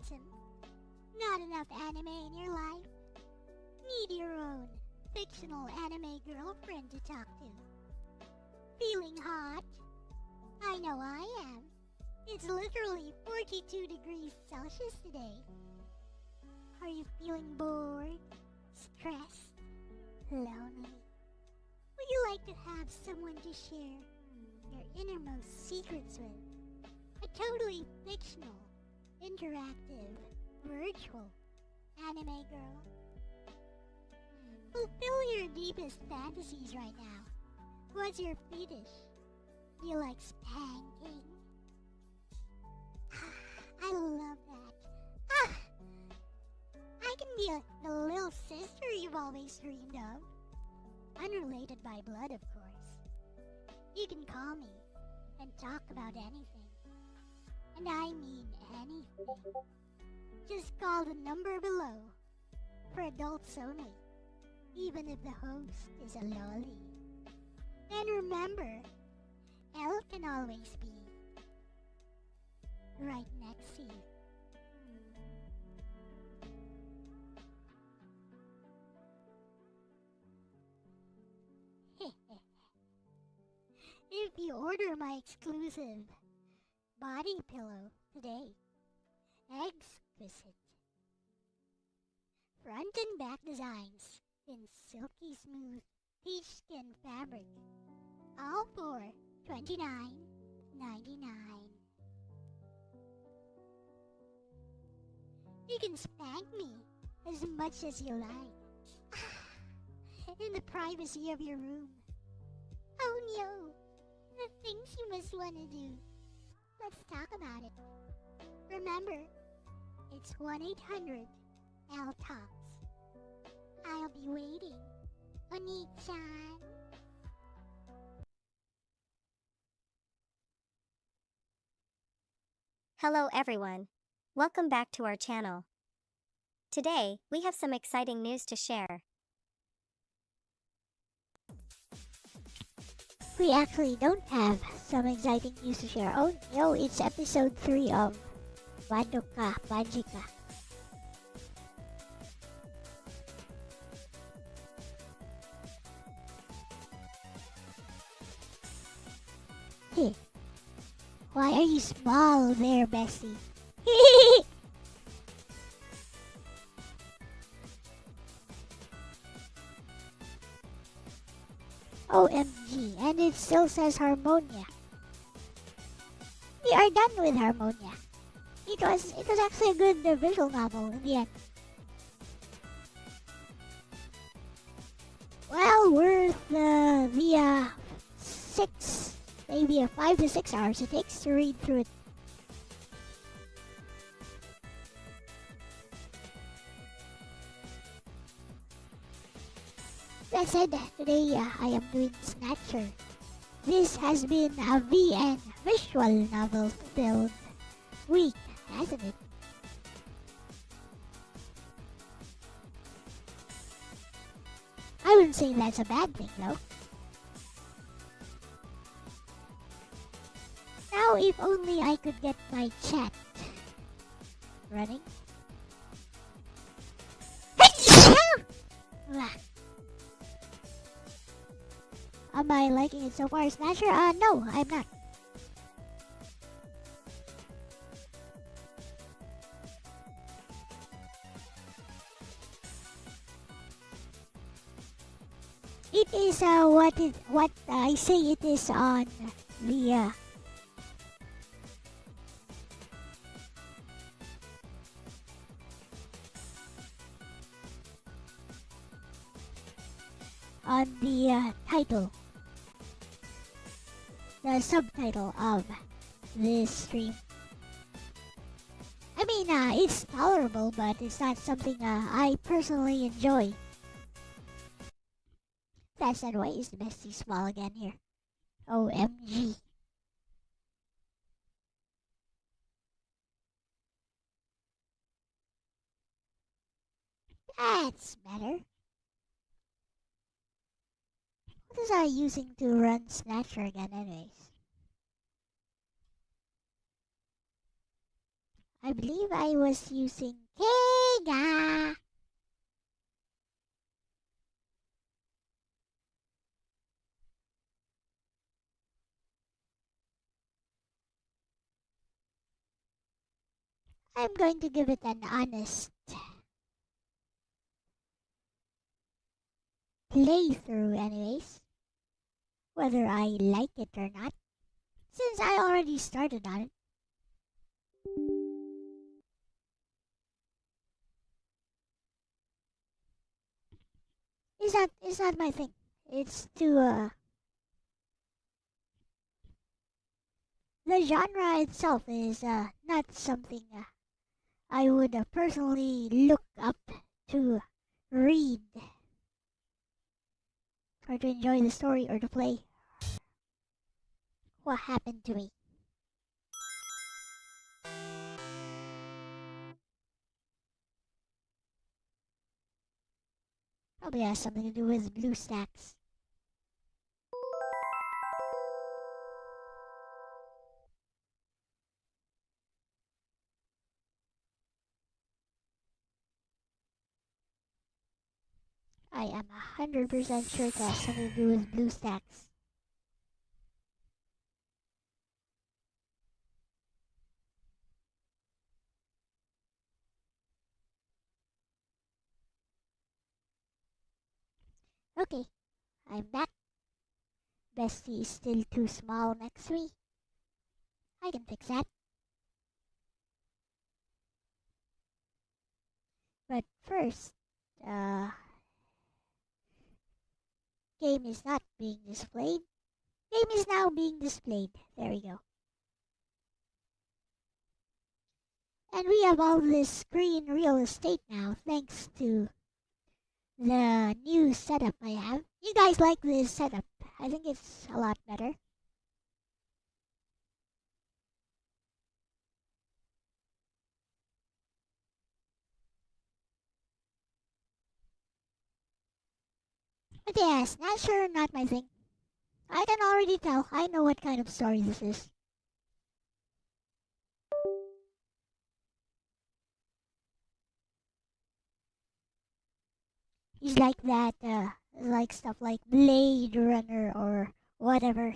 handsome? Not enough anime in your life? Need your own fictional anime girlfriend to talk to? Feeling hot? I know I am. It's literally 42 degrees Celsius today. Are you feeling bored, stressed, lonely? Would you like to have someone to share your innermost secrets with? A totally fictional, interactive, virtual anime girl? Fulfill your deepest fantasies right now. What's your fetish? Do you like spanking? I love that. I can be the little sister you've always dreamed of. Unrelated by blood, of course. You can call me and talk about anything. And I mean anything. Just call the number below. For adults only. Even if the host is a lolly. And remember, Elle can always be right next to you. If you order my exclusive body pillow today, exquisite front and back designs in silky smooth peach skin fabric, all for $29.99. You can spank me as much as you like in the privacy of your room. Oh no, the things you must want to do. Let's talk about it. Remember, it's 1-800-L-TALKS. I'll be waiting, Oni-chan. Hello everyone. Welcome back to our channel. Today, we have some exciting news to share. We actually don't have some exciting news to share. Oh no, it's episode 3 of Madoka Magica. Hey, why are you small there, bestie? OMG, and it still says Harmonia. We are done with Harmonia. It was actually a good visual novel in the end. Well, worth the 6, maybe 5 to 6 hours it takes to read through it. That said, today I am doing Snatcher. This has been a VN visual novel filled week, hasn't it? I wouldn't say that's a bad thing though. Now if only I could get my chat running. Am I liking it so far, Snatcher? No, I'm not. It is what I say it is on the title, the subtitle of this stream. I mean, it's tolerable, but it's not something I personally enjoy. That said, why is the bestie small again here? OMG. That's better. What is I using to run Snatcher again anyways? I believe I was using Sega. I'm going to give it an honest playthrough anyways, whether I like it or not, since I already started on it. It's not my thing. It's to the genre itself is not something I would personally look up to read or to enjoy the story or to play what happened to me. Probably has something to do with blue stacks. I am 100% sure it has something to do with blue stacks. Okay, I'm back. Bestie is still too small next to me. I can fix that. But first, game is not being displayed. Game is now being displayed. There we go. And we have all this screen real estate now thanks to the new setup I have. You guys like this setup? I think it's a lot better. But yeah, Snatcher, not my thing. I can already tell. I know what kind of story this is. He's like that, like stuff like Blade Runner or whatever.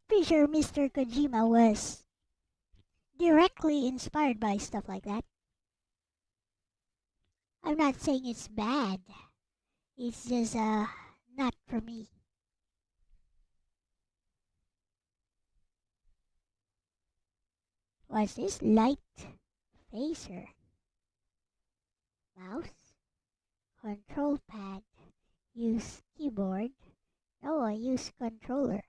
Pretty sure Mr. Kojima was directly inspired by stuff like that. I'm not saying it's bad. It's just, not for me. What's this? Light phaser. Mouse. Control pad. Use keyboard. No, I use controller.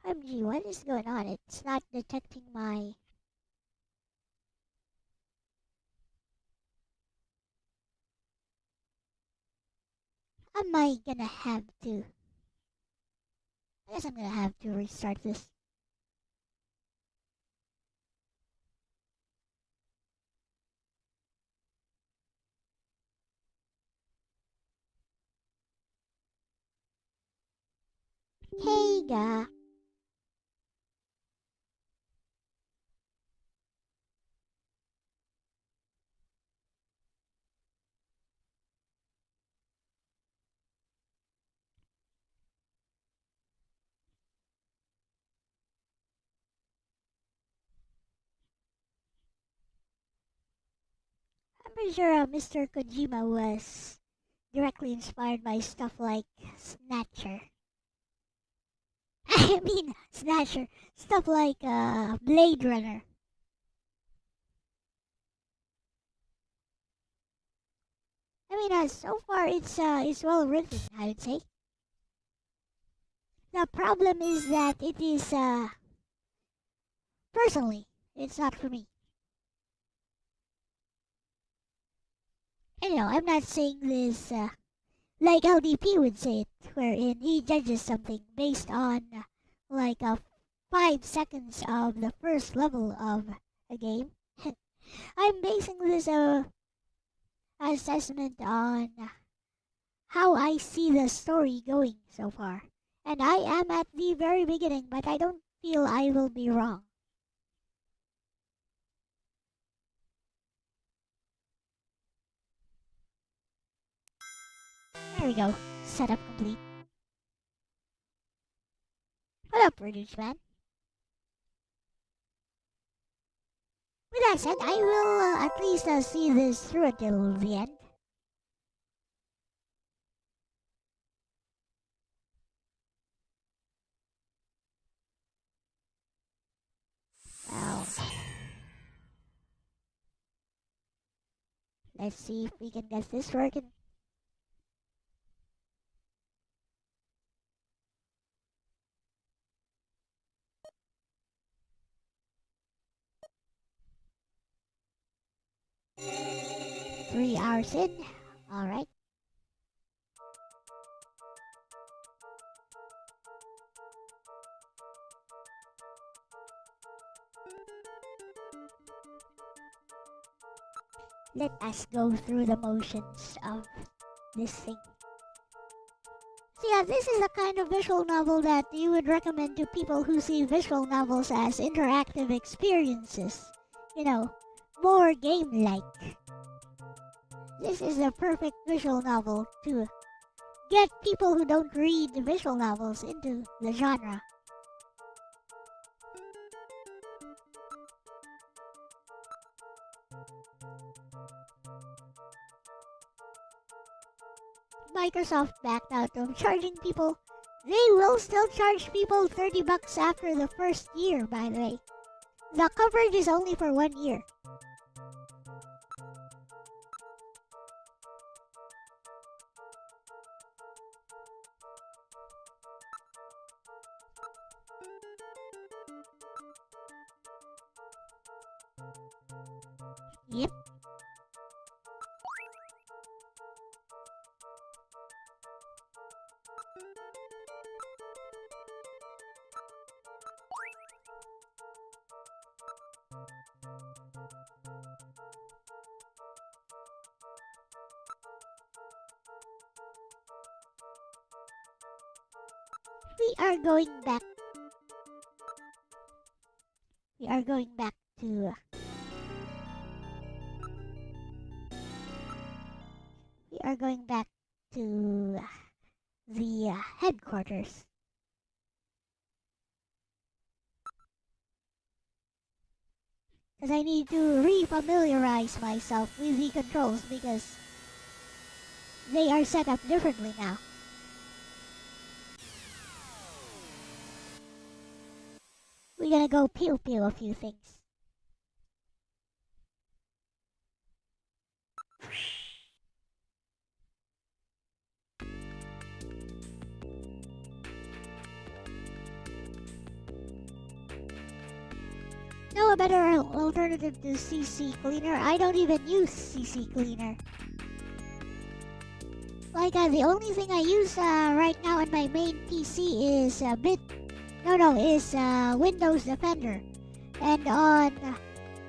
OMG, what is going on? It's not detecting my... Am I gonna have to... I guess I'm gonna have to restart this. Sega. I'm pretty sure Mr. Kojima was directly inspired by stuff like Snatcher. I mean, Snatcher. Stuff like Blade Runner. I mean, so far it's well written, I would say. The problem is that it is, personally, it's not for me. And I'm not saying this like LDP would say it, wherein he judges something based on like 5 seconds of the first level of a game. I'm basing this assessment on how I see the story going so far. And I am at the very beginning, but I don't feel I will be wrong. There we go. Setup complete. What up, Produce Man? With that said, I will at least see this through until the end. Well, let's see if we can get this working. Three hours in. Alright. Let us go through the motions of this thing. So yeah, this is the kind of visual novel that you would recommend to people who see visual novels as interactive experiences. More game-like. This is the perfect visual novel to get people who don't read visual novels into the genre. Microsoft backed out of charging people. They will still charge people $30 after the first year, by the way. The coverage is only for 1 year. Yep. We are going back. We are going back to the headquarters. Because I need to re-familiarize myself with the controls because they are set up differently now. We're gonna go pew-pew a few things. No, a better alternative to CC Cleaner. I don't even use CC Cleaner. Like, the only thing I use right now on my main PC is Windows Defender. And on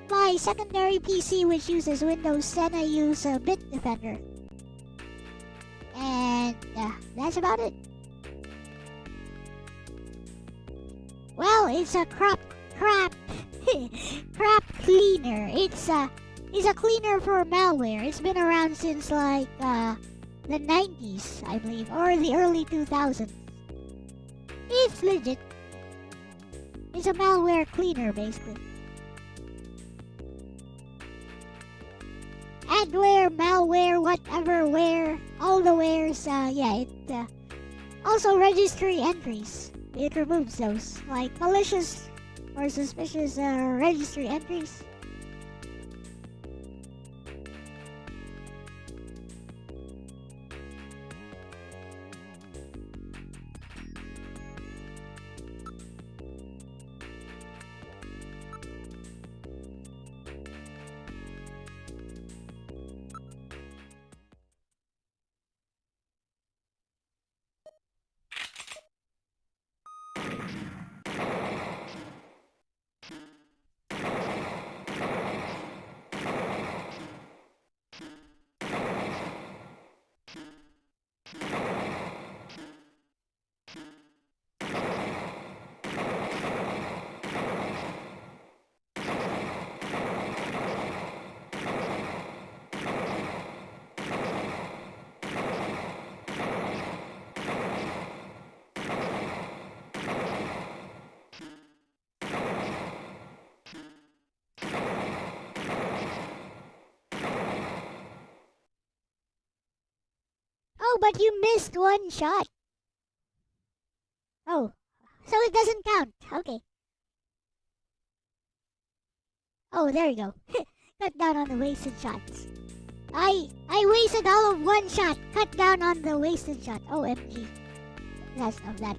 my secondary PC, which uses Windows 10, I use Bitdefender. And that's about it. Well, it's a crap cleaner. It's a cleaner for malware. It's been around since like the 90s, I believe, or the early 2000s. It's legit. It's a malware cleaner, basically. Adware, malware, whatever ware, all the wares, it also registry entries. It removes those, like malicious or suspicious registry entries. Oh, but you missed one shot. Oh, so it doesn't count. Okay. Oh, there you go. Cut down on the wasted shots. I wasted all of one shot. Cut down on the wasted shot. OMG. That's of that.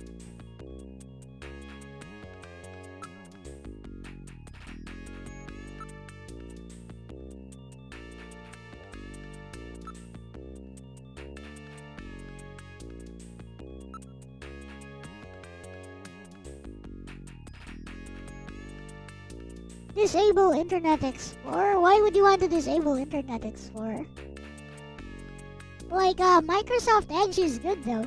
Disable Internet Explorer? Why would you want to disable Internet Explorer? Like, Microsoft Edge is good though.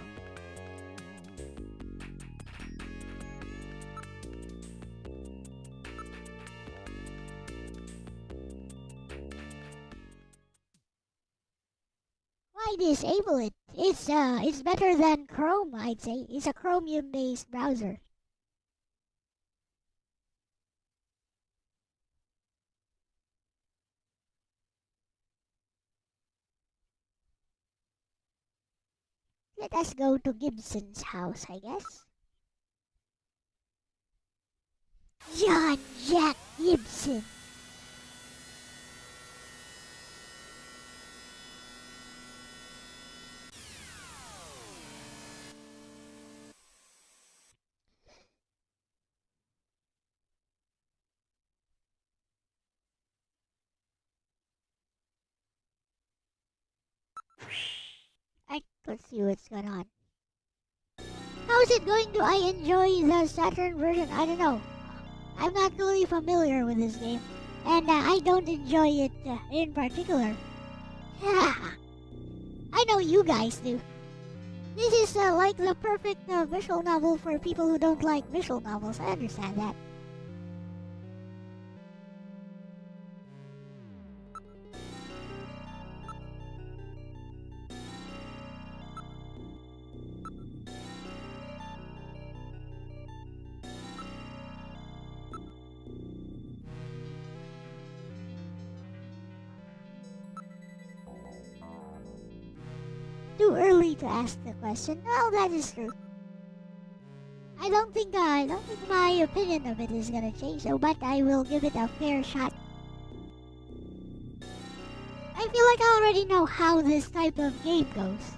Why disable it? It's better than Chrome, I'd say. It's a Chromium-based browser. Let us go to Gibson's house, I guess. John Jack Gibson. Let's see what's going on. How is it going? Do I enjoy the Saturn version? I don't know. I'm not really familiar with this game. And I don't enjoy it in particular. I know you guys do. This is like the perfect visual novel for people who don't like visual novels. I understand that. Too early to ask the question. Well, that is true. I don't think my opinion of it is gonna change though, but I will give it a fair shot. I feel like I already know how this type of game goes.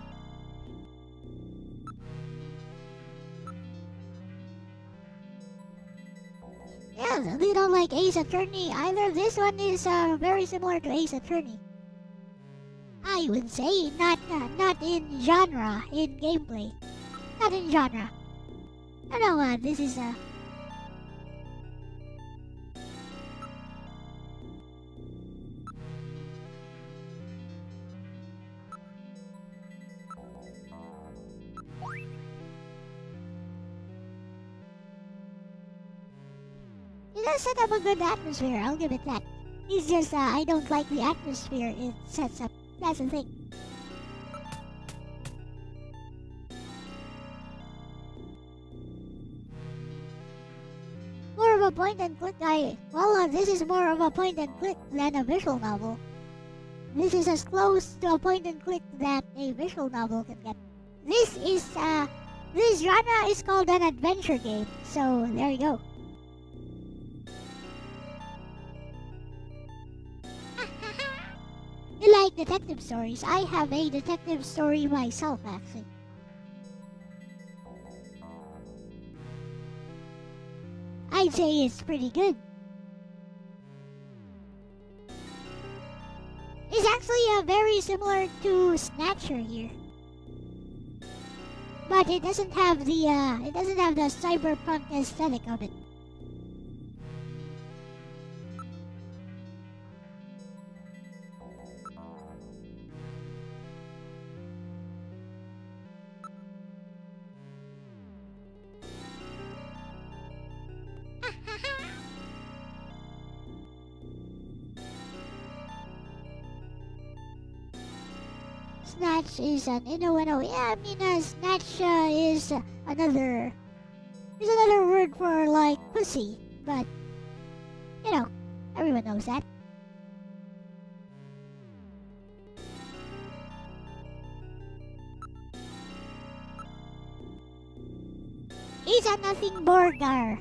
Yeah, they don't like Ace Attorney either. This one is very similar to Ace Attorney. I would say not in genre, in gameplay. Not in genre. No, this is it does set up a good atmosphere, I'll give it that. It's just I don't like the atmosphere it sets up. That's the thing. More of a point and click this is more of a point and click than a visual novel. This is as close to a point and click that a visual novel can get. This genre is called an adventure game, so there you go. You like detective stories? I have a detective story myself, actually. I'd say it's pretty good. It's actually very similar to Snatcher here, but it doesn't have the cyberpunk aesthetic of it. Snatch is an innuendo. Yeah, I mean, snatch is another word for like pussy, but you know, everyone knows that. He's a nothing burger.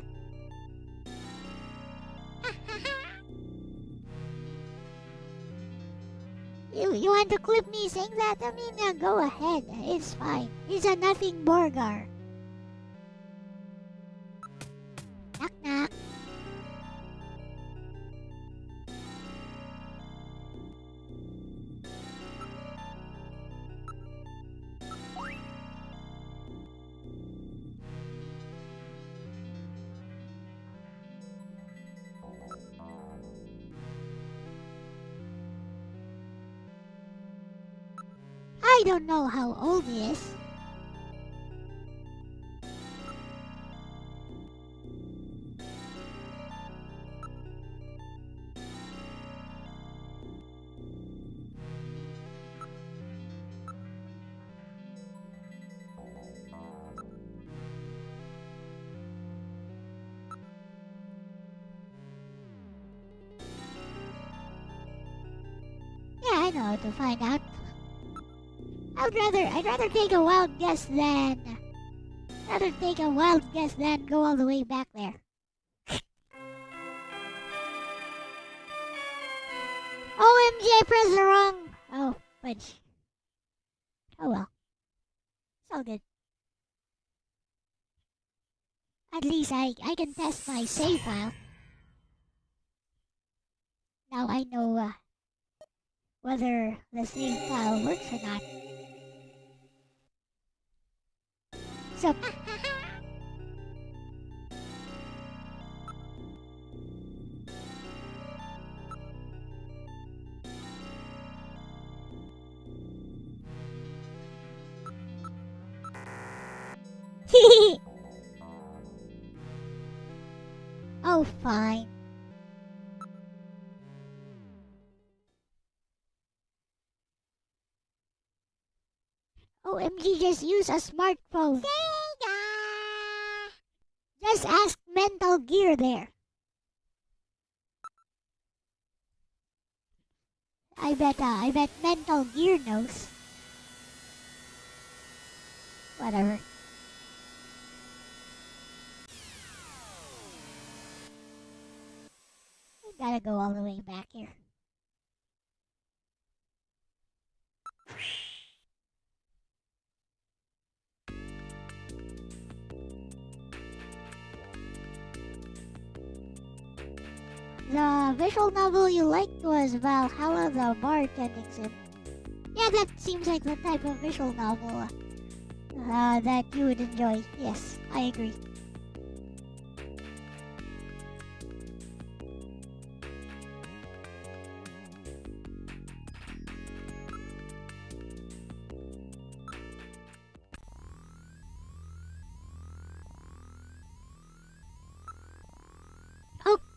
You want to clip me saying that? I mean, go ahead. It's fine. He's a nothing burger. Knock knock. I don't know how old he is. Yeah, I know how to find out. I'd rather take a wild guess than go all the way back there. OMG, I pressed the wrong. Oh, fudge. Oh well. It's all good. At least I can test my save file. Now I know whether the save file works or not. So, oh, fine. OMG, just use a smartphone. Sega! Just ask Mental Gear there. I bet Mental Gear knows. Whatever. We gotta go all the way back here. The visual novel you liked was Valhalla the Bartending Sim. Yeah, that seems like the type of visual novel that you would enjoy. Yes, I agree.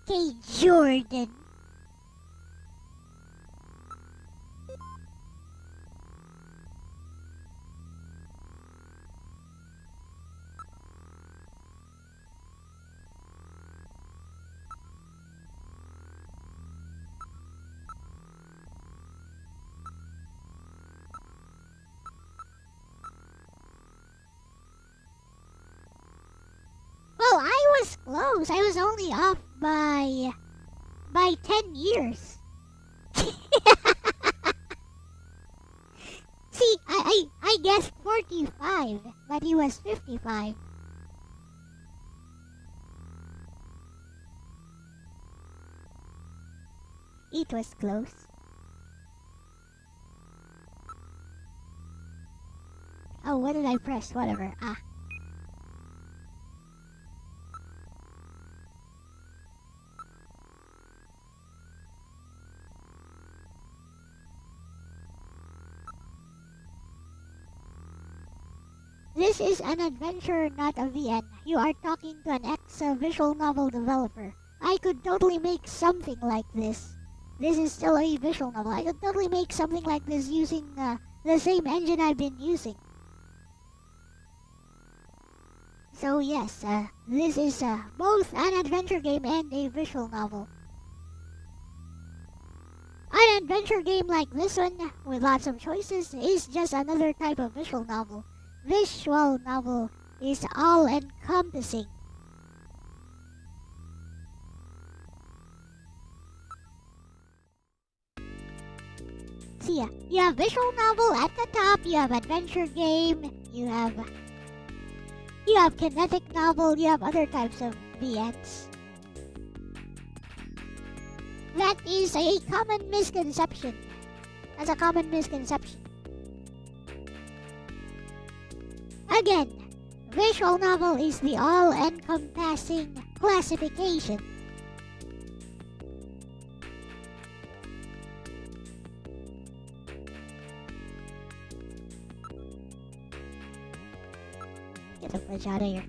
Okay, Jordan. Well, I was close. I was only off by 10 years. See, I guessed 45, but he was 55. It was close. Oh, what did I press? Whatever. Ah. This is an adventure, not a VN. You are talking to an ex-visual novel developer. I could totally make something like this. This is still a visual novel. I could totally make something like this using the same engine I've been using. So yes, this is both an adventure game and a visual novel. An adventure game like this one, with lots of choices, is just another type of visual novel. Visual novel is all-encompassing. So yeah, you have visual novel at the top, you have adventure game, you have kinetic novel, you have other types of VNs. That is a common misconception. That's a common misconception. Again, visual novel is the all-encompassing classification. Get the fudge out of here.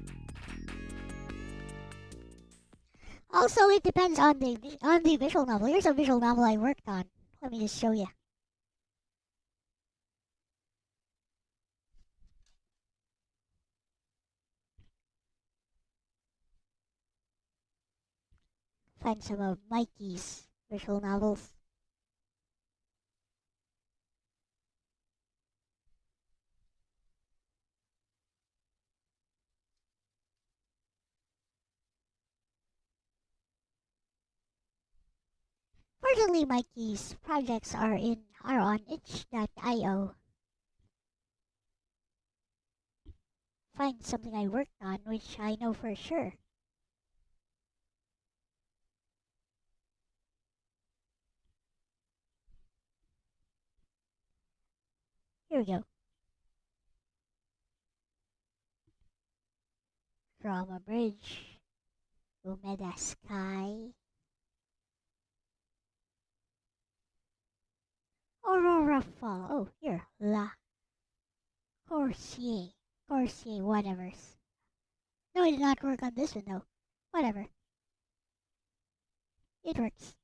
Also, it depends on the visual novel. Here's a visual novel I worked on. Let me just show you. Find some of Mikey's visual novels. Fortunately, Mikey's projects are on itch.io. Find something I worked on, which I know for sure. Here we go. Drama Bridge, Umeda Sky, Aurora Fall. Oh, here, La Corsier, whatever's. No, I did not work on this one though. Whatever. It works.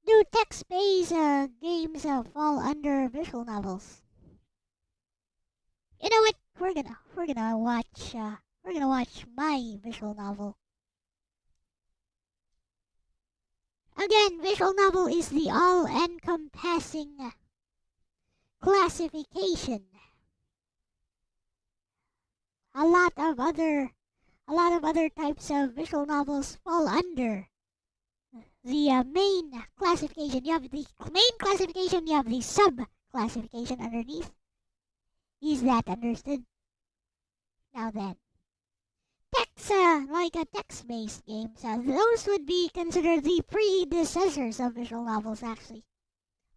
Do text-based games fall under visual novels? You know what? We're gonna watch my visual novel. Again, visual novel is the all-encompassing classification. A lot of other types of visual novels fall under the main classification. You have the main classification, you have the sub-classification underneath. Is that understood? Now then, text-based games, those would be considered the predecessors of visual novels, actually.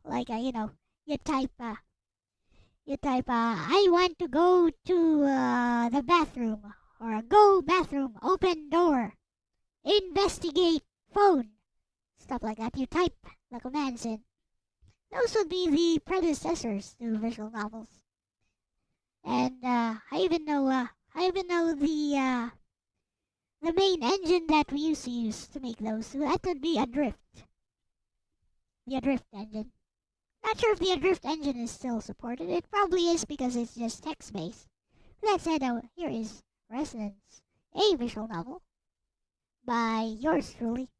Like, you type, I want to go to the bathroom, or go bathroom, open door, investigate phone, stuff like that. You type the commands in. Those would be the predecessors to visual novels. And I even know the main engine that we used to use to make those. So that would be Adrift. The Adrift engine. Not sure if the Adrift engine is still supported. It probably is because it's just text-based. That said, here is Resonance, a visual novel by yours truly.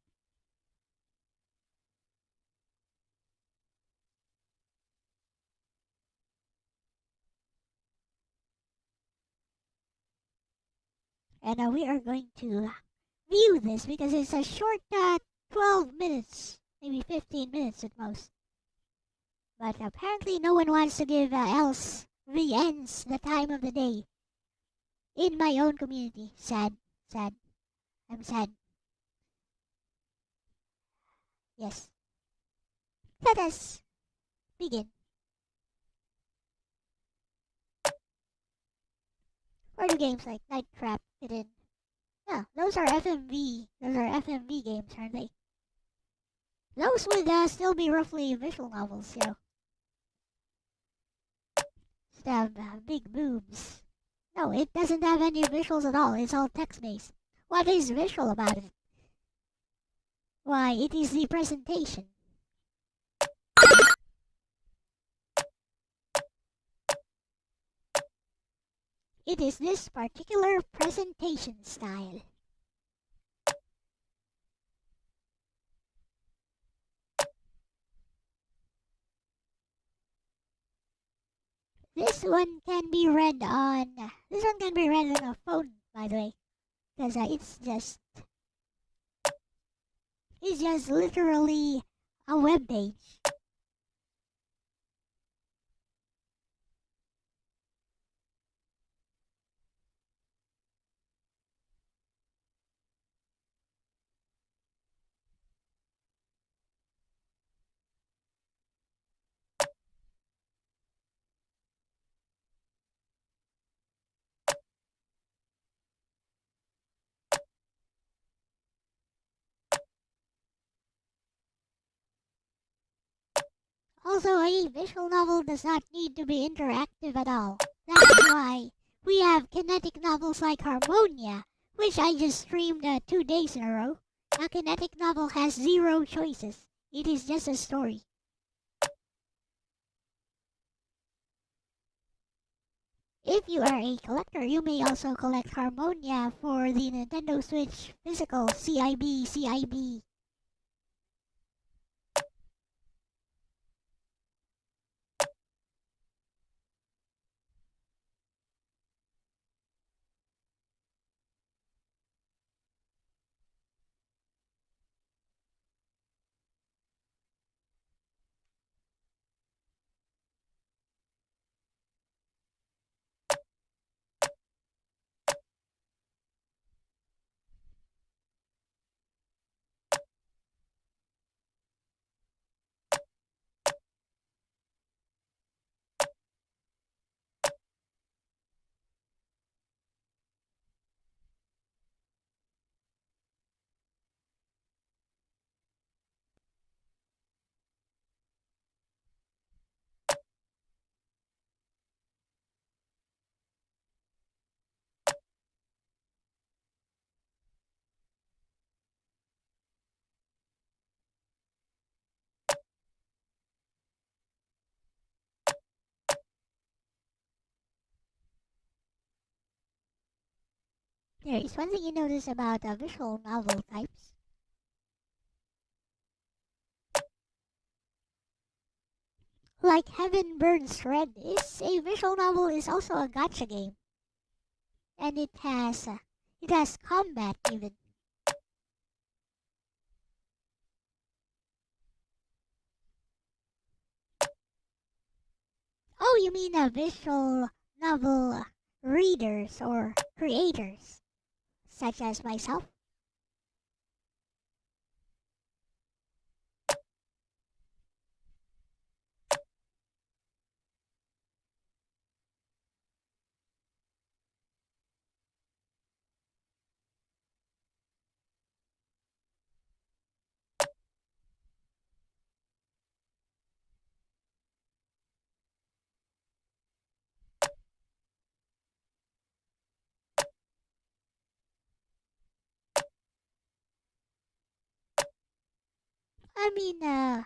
And we are going to view this because it's a short 12 minutes, maybe 15 minutes at most. But apparently no one wants to give else VNs the time of the day. In my own community. Sad. I'm sad. Yes. Let us begin. Where do games like Night Trap fit in? Yeah, those are FMV. Those are FMV games, aren't they? Those would still be roughly visual novels, Just have big boobs. No, it doesn't have any visuals at all. It's all text-based. What is visual about it? Why, it is the presentation. It is this particular presentation style. This one can be read on a phone, by the way, because it's just literally a web page. Also, a visual novel does not need to be interactive at all. That's why we have kinetic novels like Harmonia, which I just streamed 2 days in a row. A kinetic novel has 0 choices. It is just a story. If you are a collector, you may also collect Harmonia for the Nintendo Switch physical CIB. There is one thing you notice about visual novel types. Like Heaven Burns Red is a visual novel, is also a gacha game. And it has combat even. Oh, you mean visual novel readers or creators, such as myself? I mean,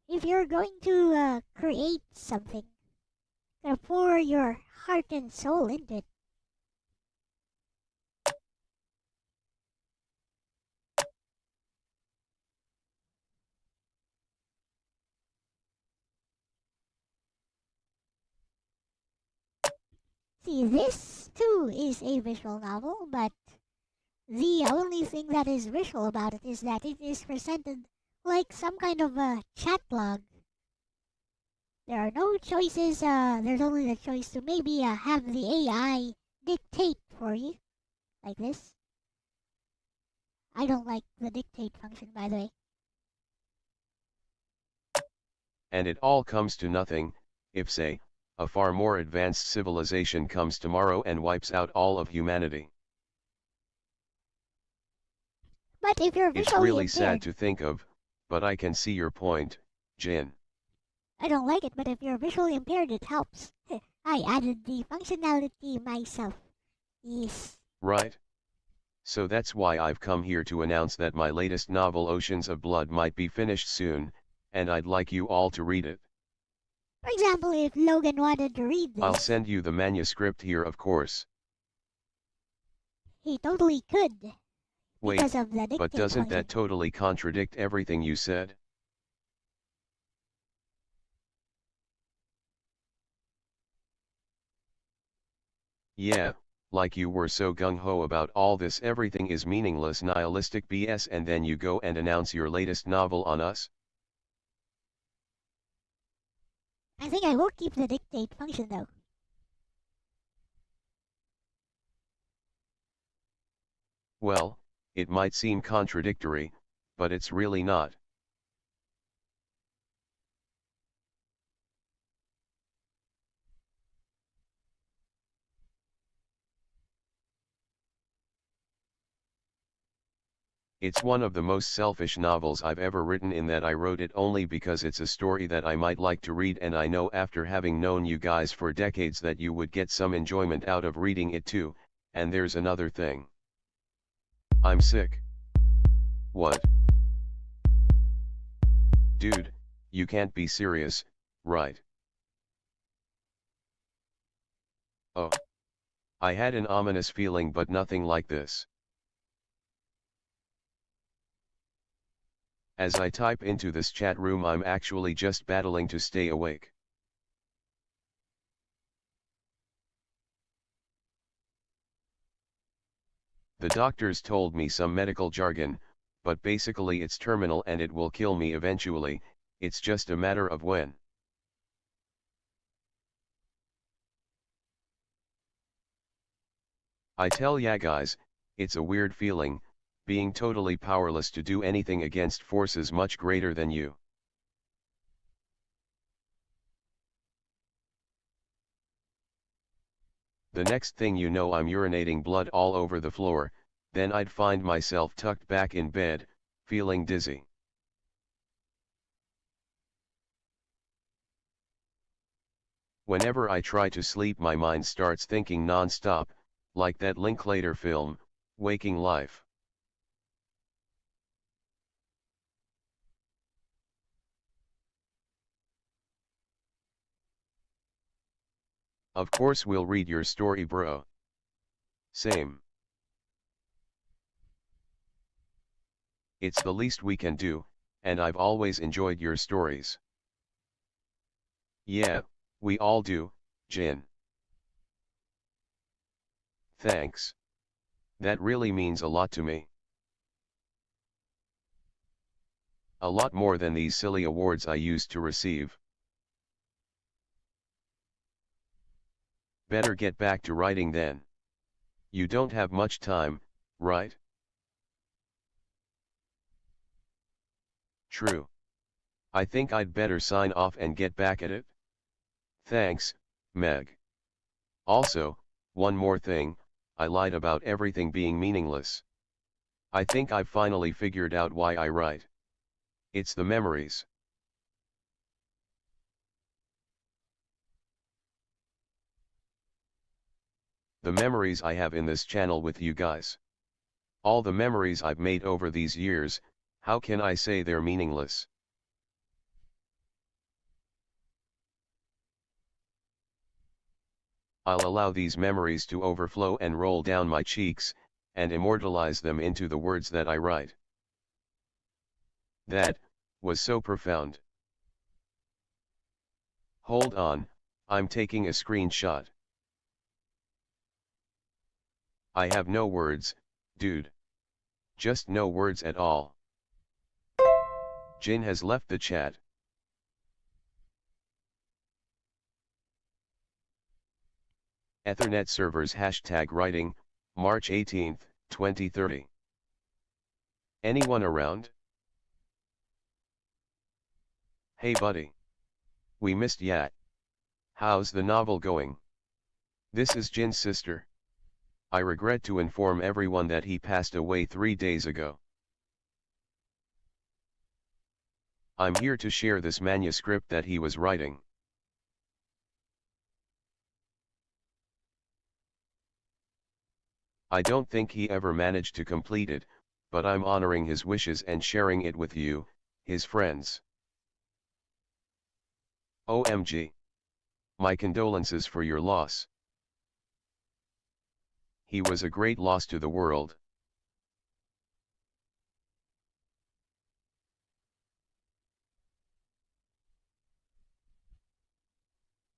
if you're going to create something, pour your heart and soul into it. See, this too is a visual novel, but the only thing that is visual about it is that it is presented like some kind of a chat log. There are no choices, there's only the choice to maybe have the AI dictate for you, like this. I don't like the dictate function, by the way. And it all comes to nothing, if say, a far more advanced civilization comes tomorrow and wipes out all of humanity. But if you're visually It's really impaired, sad to think of, but I can see your point, Jin. I don't like it, but if you're visually impaired, it helps. I added the functionality myself. Yes. Right? So that's why I've come here to announce that my latest novel Oceans of Blood might be finished soon, and I'd like you all to read it. For example, if Logan wanted to read this, I'll send you the manuscript here, of course. he totally could. Wait, Because of the dictate but doesn't function. that totally contradict everything you said? Yeah, like you were so gung-ho about all this everything is meaningless nihilistic BS and then you go and announce your latest novel on us? I think I will keep the dictate function though. Well, it might seem contradictory, but it's really not. It's one of the most selfish novels I've ever written in that I wrote it only because it's a story that I might like to read and I know after having known you guys for decades that you would get some enjoyment out of reading it too, and there's another thing. I'm sick. What? Dude, you can't be serious, right? Oh. I had an ominous feeling but nothing like this. As I type into this chat room I'm actually just battling to stay awake. The doctors told me some medical jargon, but basically it's terminal and it will kill me eventually, it's just a matter of when. I tell ya guys, it's a weird feeling, being totally powerless to do anything against forces much greater than you. The next thing you know I'm urinating blood all over the floor, then I'd find myself tucked back in bed, feeling dizzy. Whenever I try to sleep my mind starts thinking non-stop, like that Linklater film, Waking Life. Of course we'll read your story bro. Same. It's the least we can do, and I've always enjoyed your stories. Yeah, we all do, Jin. Thanks. That really means a lot to me. A lot more than these silly awards I used to receive. Better get back to writing then. You don't have much time, right? True. I think I'd better sign off and get back at it. Thanks, Meg. Also, one more thing, I lied about everything being meaningless. I think I've finally figured out why I write. It's the memories. The memories I have in this channel with you guys. All the memories I've made over these years, how can I say they're meaningless? I'll allow these memories to overflow and roll down my cheeks, and immortalize them into the words that I write. That was so profound. Hold on, I'm taking a screenshot. I have no words, dude. Just no words at all. Jin has left the chat. Ethernet servers hashtag writing, March 18, 2030. Anyone around? Hey buddy. We missed ya. How's the novel going? This is Jin's sister. I regret to inform everyone that he passed away 3 days ago. I'm here to share this manuscript that he was writing. I don't think he ever managed to complete it, but I'm honoring his wishes and sharing it with you, his friends. OMG. My condolences for your loss. He was a great loss to the world.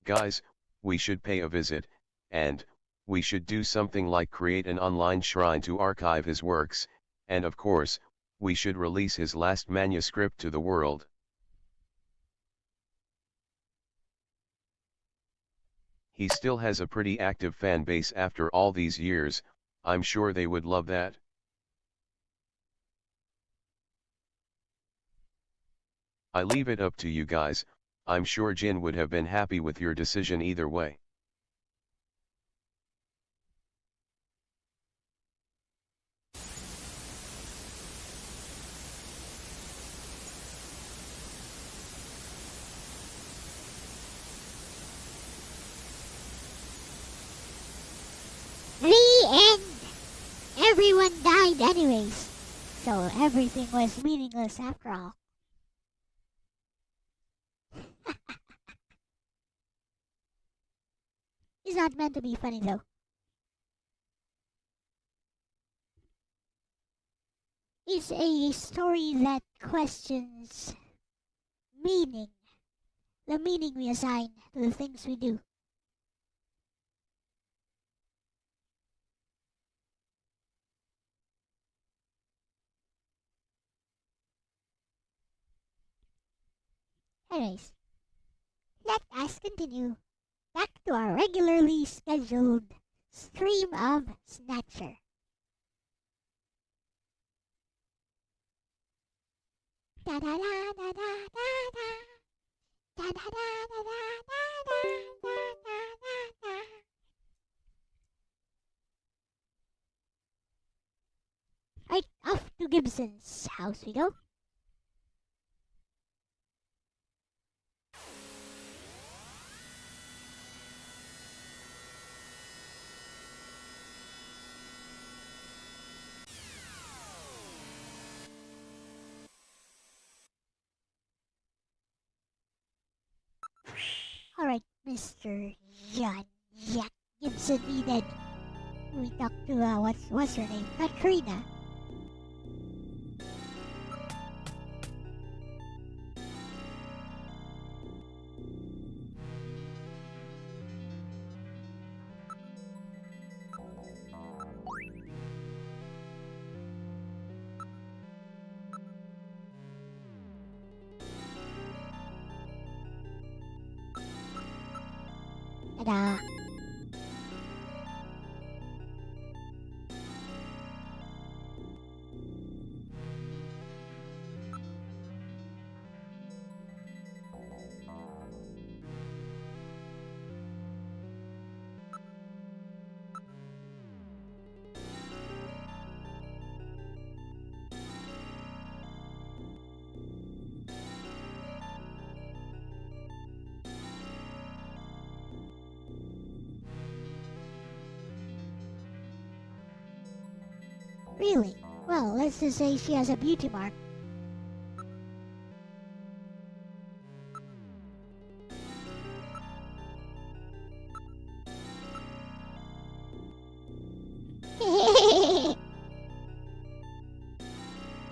Guys, we should pay a visit, and we should do something like create an online shrine to archive his works, and of course, we should release his last manuscript to the world. He still has a pretty active fan base after all these years. I'm sure they would love that. I leave it up to you guys. I'm sure Jin would have been happy with your decision either way. The end! Everyone died anyways, so everything was meaningless after all. It's not meant to be funny though. It's a story that questions meaning, the meaning we assign to the things we do. Anyways, let us continue back to our regularly scheduled stream of Snatcher. Da da da da da da da. Da da da da da da da da da. Right, off to Gibson's house we go. Alright, Mr. John Jack Gibson needed. We talked to, what's her name? Katrina. Ta-da. Really? Well, let's just say she has a beauty mark.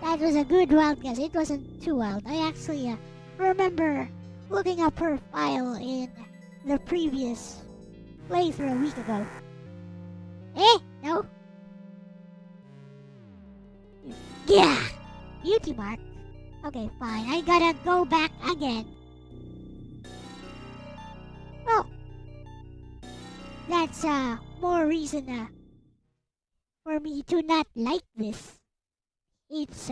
That was a good wild guess. It wasn't too wild. I actually remember looking up her file in the previous playthrough a week ago. No? Yeah! Beauty mark? Okay, fine. I gotta go back again. Well, that's more reason for me to not like this. It's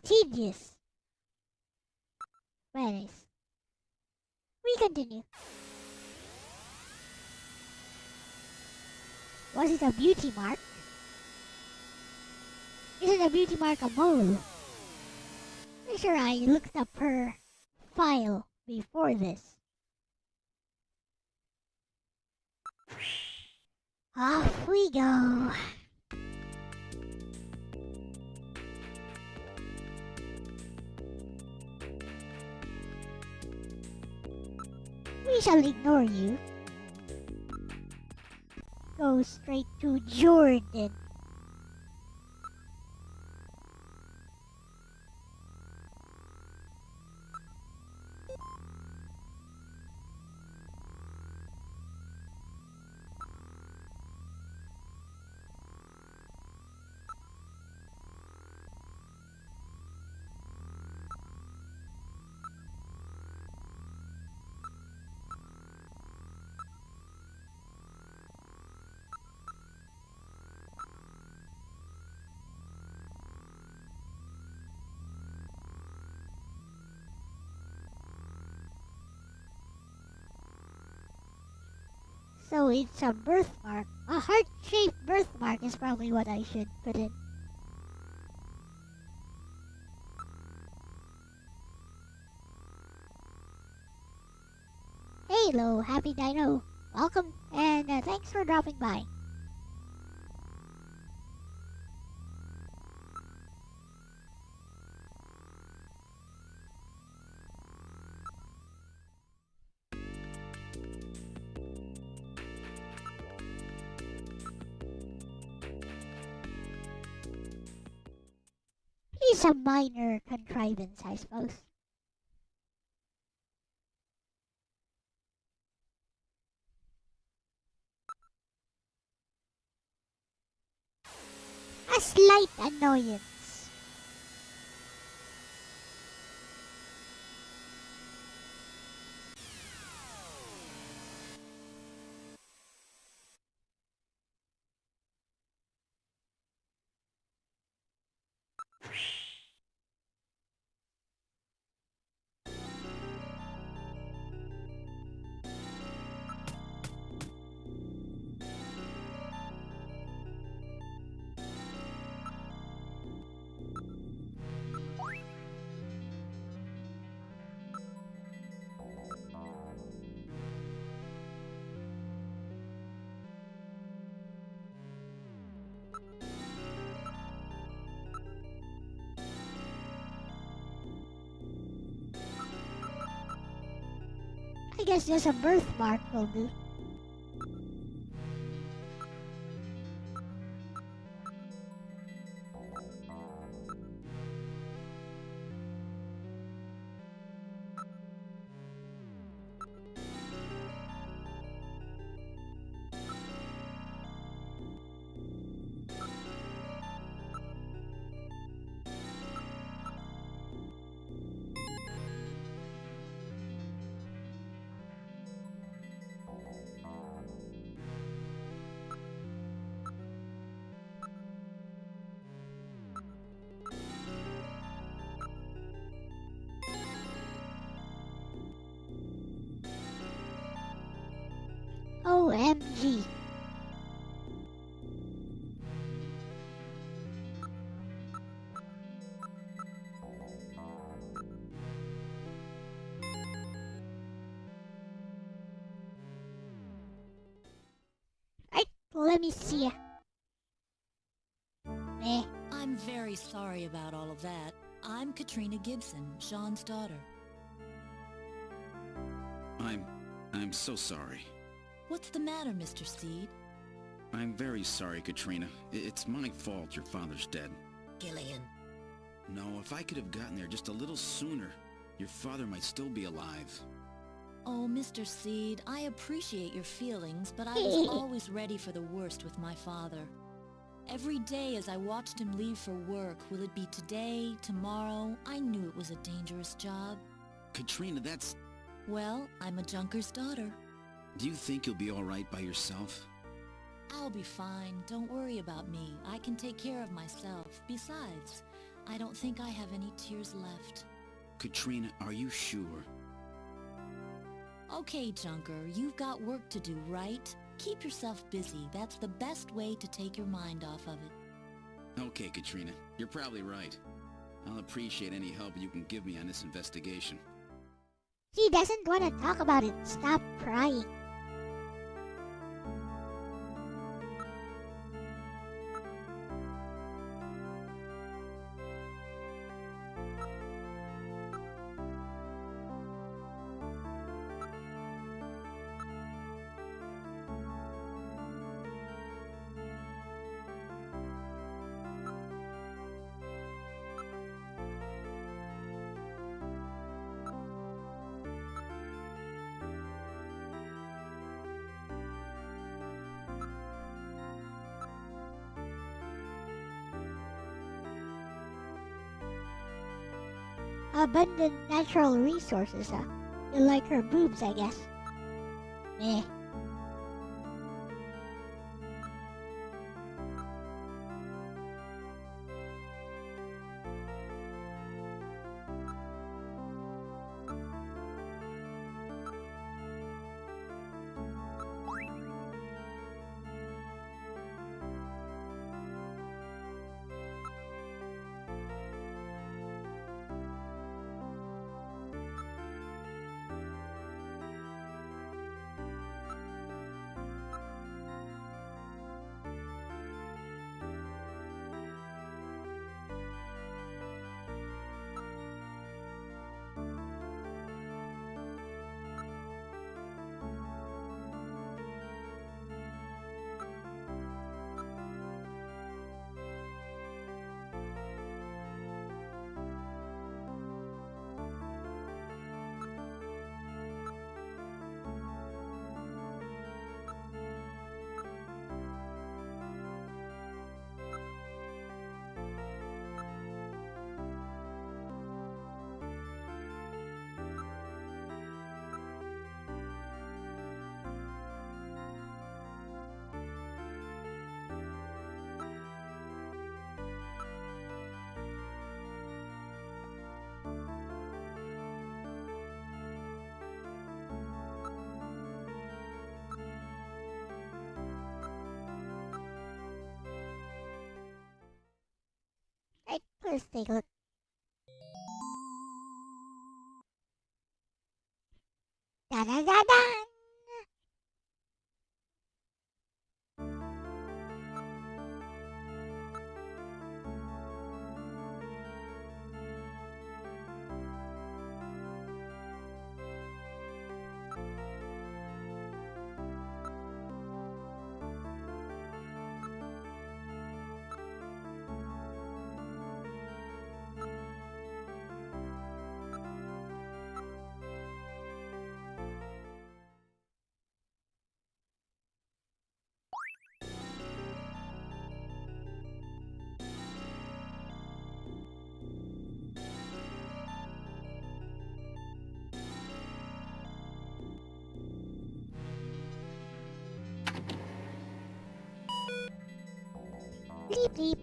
tedious. But anyways, we continue. Was it a beauty mark? Isn't a beauty mark a mole? I'm sure I looked up her file before this. Off we go. We shall ignore you. Go straight to Jordan. So it's a birthmark. A heart-shaped birthmark is probably what I should put in. Hello, Happy Dino. Welcome, and thanks for dropping by. It's a minor contrivance, I suppose. A slight annoyance. I guess just a birthmark will do. OMG. Right, let me see. Meh. I'm very sorry about all of that. I'm Katrina Gibson, Sean's daughter. I'm so sorry. What's the matter, Mr. Seed? I'm very sorry, Katrina. It's my fault your father's dead. Gillian. No, if I could have gotten there just a little sooner, your father might still be alive. Oh, Mr. Seed, I appreciate your feelings, but I was always ready for the worst with my father. Every day as I watched him leave for work, will it be today, tomorrow, I knew it was a dangerous job. Katrina, that's... Well, I'm a junker's daughter. Do you think you'll be all right by yourself? I'll be fine. Don't worry about me. I can take care of myself. Besides, I don't think I have any tears left. Katrina, are you sure? Okay, Junker, you've got work to do, right? Keep yourself busy. That's the best way to take your mind off of it. Okay, Katrina, you're probably right. I'll appreciate any help you can give me on this investigation. He doesn't want to talk about it. Stop crying. abundant natural resources, huh? You like her boobs, I guess. Meh. Right, let's take a look. Da da da da! Bleep bleep.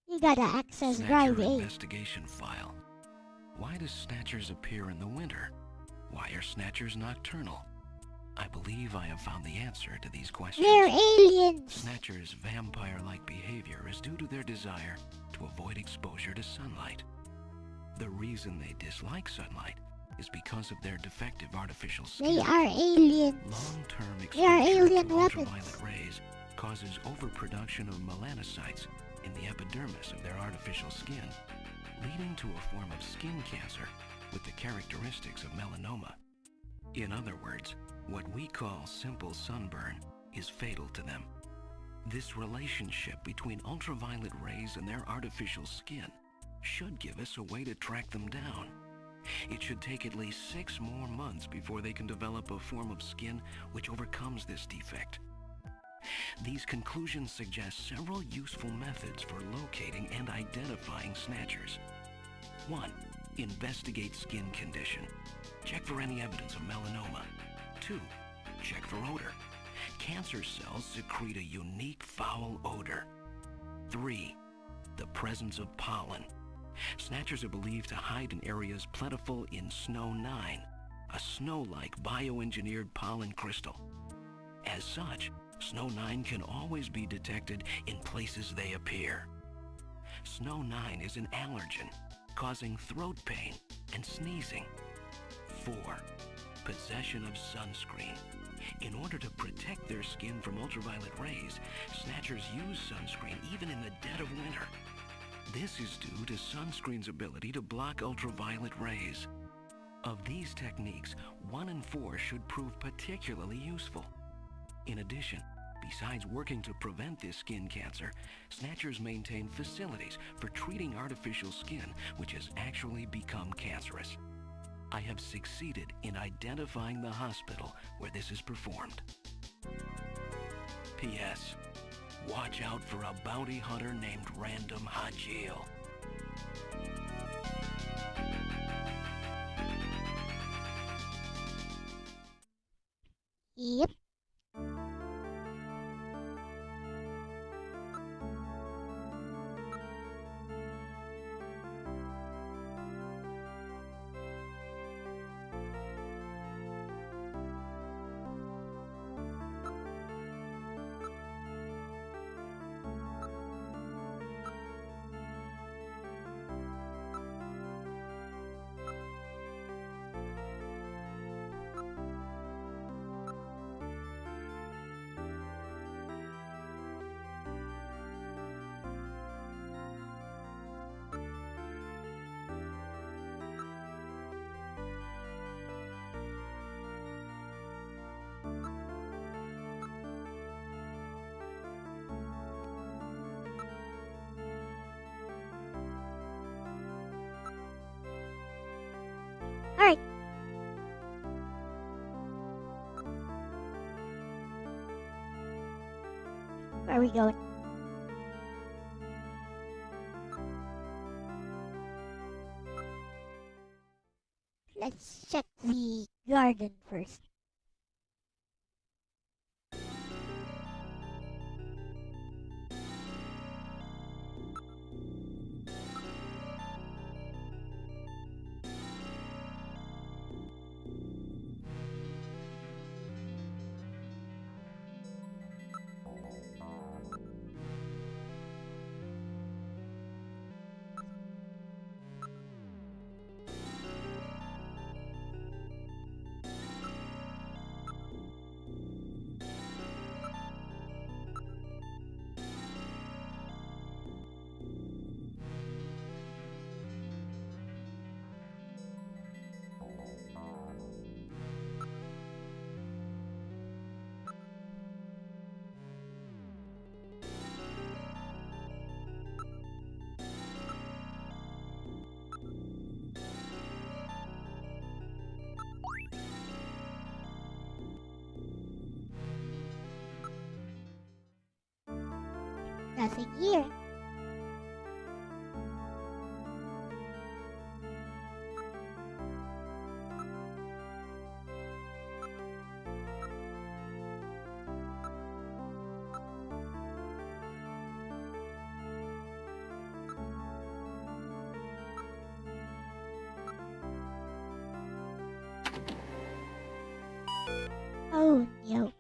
You gotta access Snatcher Drive A. investigation file. Why do Snatchers appear in the winter? Why are Snatchers nocturnal? I believe I have found the answer to these questions. They're aliens! Snatchers' vampire-like behavior is due to their desire to avoid exposure to sunlight. The reason they dislike sunlight is because of their defective artificial skin. They are aliens! Long-term They are exposure alien to weapons. ultraviolet rays causes overproduction of melanocytes in the epidermis of their artificial skin, leading to a form of skin cancer with the characteristics of melanoma. In other words, what we call simple sunburn is fatal to them. This relationship between ultraviolet rays and their artificial skin should give us a way to track them down. It should take at least 6 more months before they can develop a form of skin which overcomes this defect. These conclusions suggest several useful methods for locating and identifying Snatchers. 1. Investigate skin condition. Check for any evidence of melanoma. 2. Check for odor. Cancer cells secrete a unique foul odor. 3. The presence of pollen. Snatchers are believed to hide in areas plentiful in Snow 9, a snow-like bioengineered pollen crystal. As such, Snow 9 can always be detected in places they appear. Snow 9 is an allergen, causing throat pain and sneezing. 4. Possession of sunscreen. In order to protect their skin from ultraviolet rays, Snatchers use sunscreen even in the dead of winter. This is due to sunscreen's ability to block ultraviolet rays. Of these techniques, 1 and 4 should prove particularly useful. In addition, besides working to prevent this skin cancer, Snatchers maintain facilities for treating artificial skin which has actually become cancerous. I have succeeded in identifying the hospital where this is performed. P.S. Watch out for a bounty hunter named Random Hajil. Yep. Alright. Where are we going? Let's check the garden first. Nothing here. Oh no.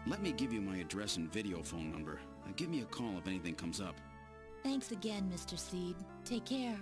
Let me give you my address and video phone number. Give me a call if anything comes up. Thanks again, Mr. Seed. Take care.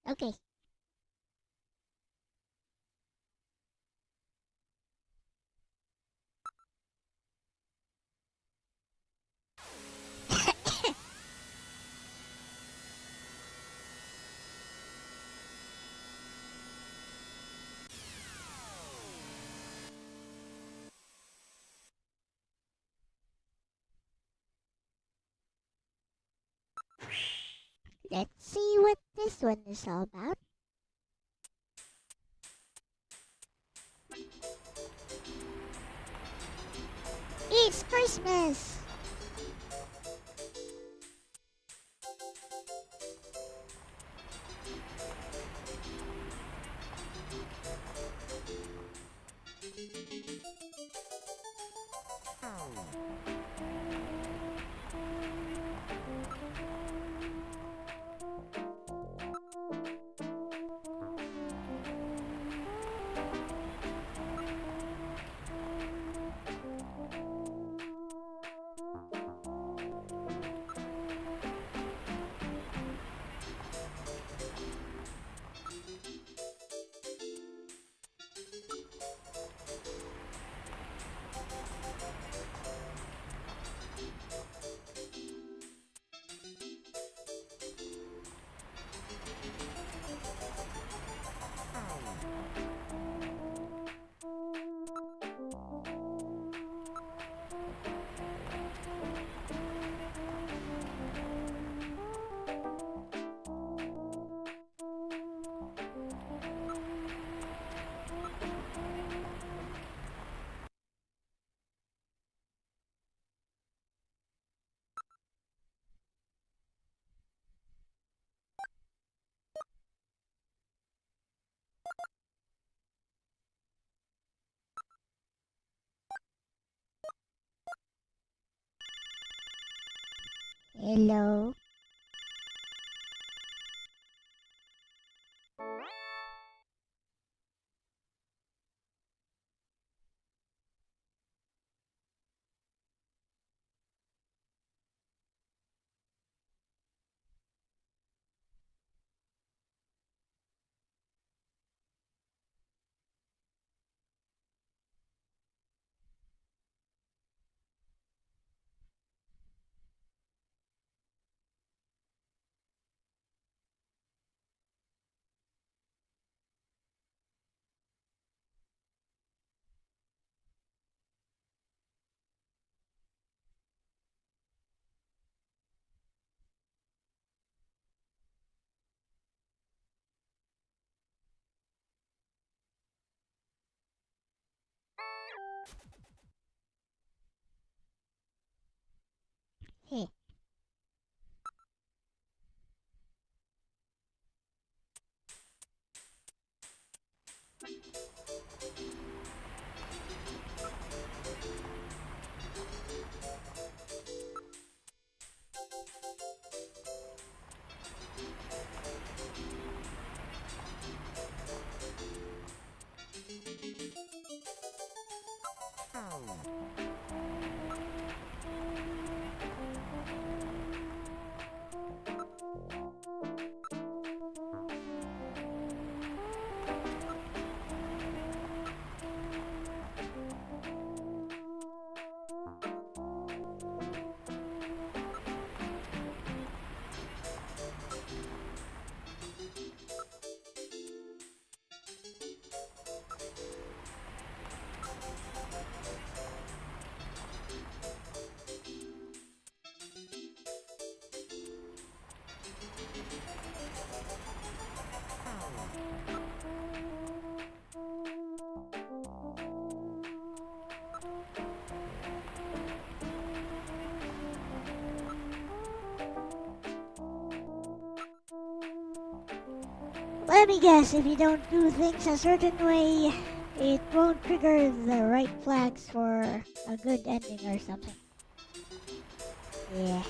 Okay. Let's see what this one is all about. It's Christmas! Hello? Hey. Let me guess, if you don't do things a certain way, it won't trigger the right flags for a good ending or something. Yeah.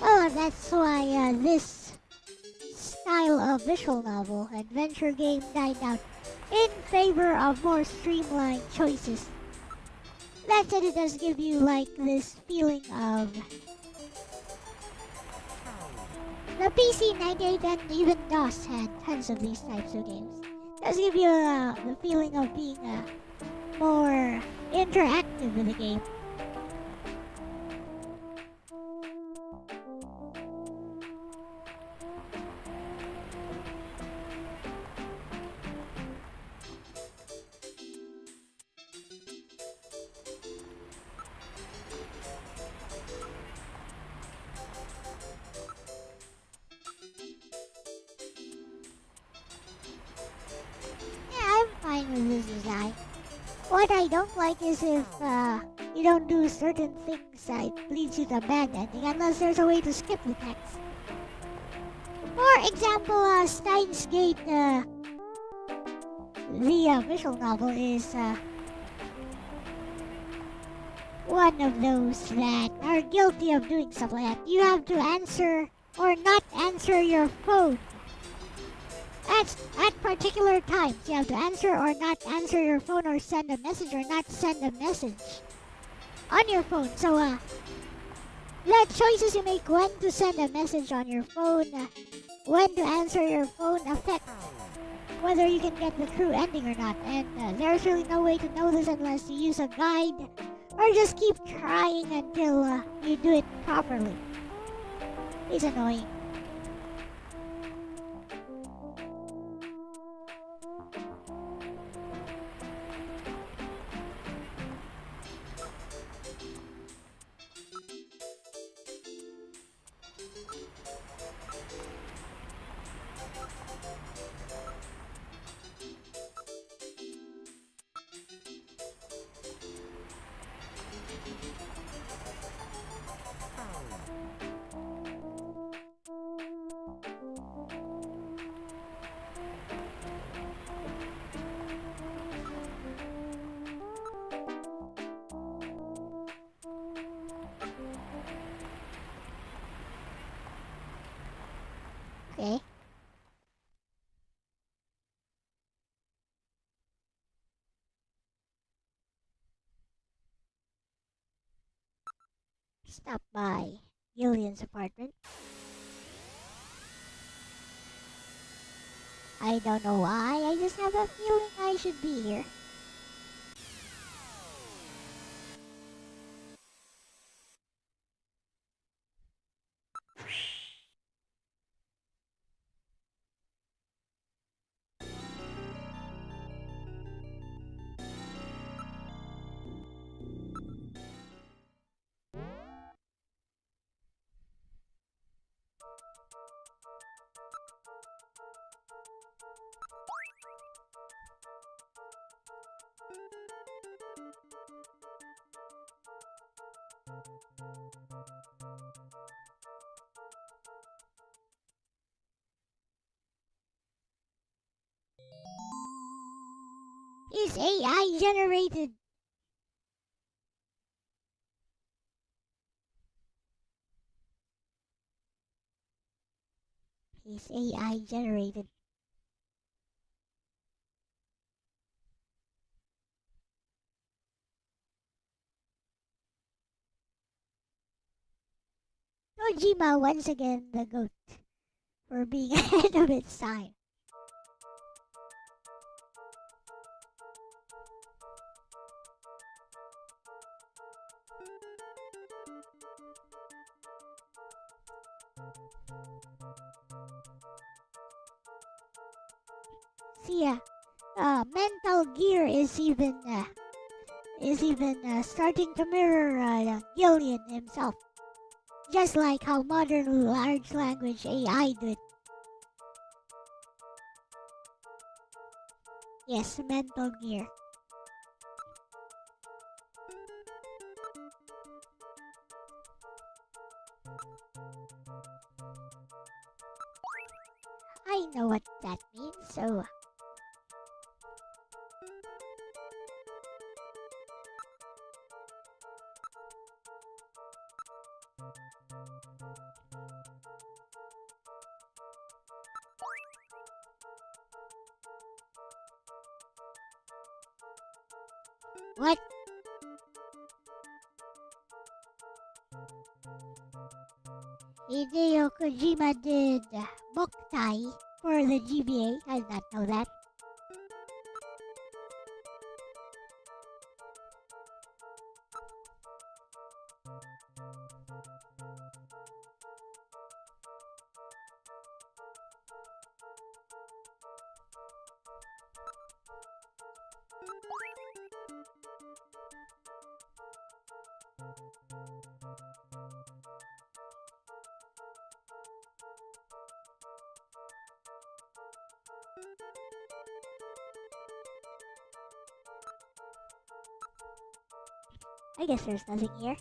Oh, that's why this style of visual novel adventure game died out in favor of more streamlined choices That said, it does give you like this feeling of the PC 98 and even DOS had tons of these types of games. It does give you the feeling of being more interactive with the game. With this design. What I don't like is if you don't do certain things that leads you to a bad ending unless there's a way to skip the text. For example, Steins Gate, the visual novel is one of those that are guilty of doing stuff like that. You have to answer or not answer your phone at particular times. You have to answer or not answer your phone, or send a message or not send a message on your phone. So the choices you make when to send a message on your phone, when to answer your phone, affect whether you can get the true ending or not. And there's really no way to know this unless you use a guide or just keep trying until you do it properly. It's annoying. Okay. Stop by Gillian's apartment. I don't know why, I just have a feeling I should be here. Is AI generated? Is AI generated? Kojima once again the GOAT for being ahead of its time. See, Mental Gear is even starting to mirror Gillian himself, just like how modern large language AI do it. Yes, Mental Gear. I know what that means, so what? Hideo Kojima did Boktai for the GBA. I did not know that. I guess there's nothing here.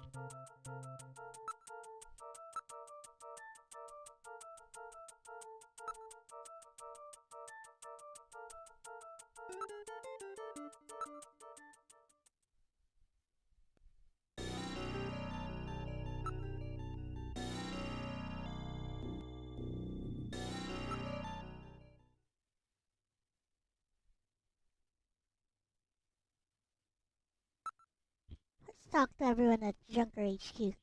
Let's talk to everyone at Junker HQ.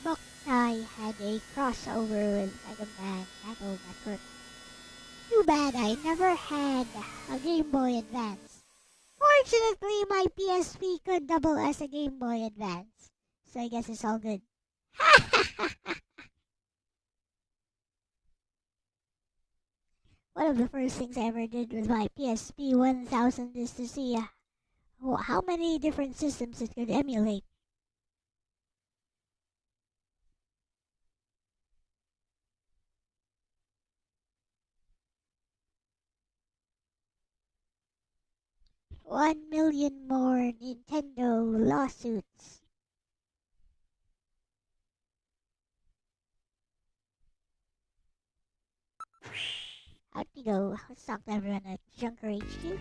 Boktai had a crossover with Mega Man Battle Network. Too bad I never had a Game Boy Advance. Fortunately, my PSP could double as a Game Boy Advance, so I guess it's all good. One of the first things I ever did with my PSP 1000 is to see how many different systems it could emulate. One million more Nintendo lawsuits. Out we go. Let's talk to everyone at Junker HQ.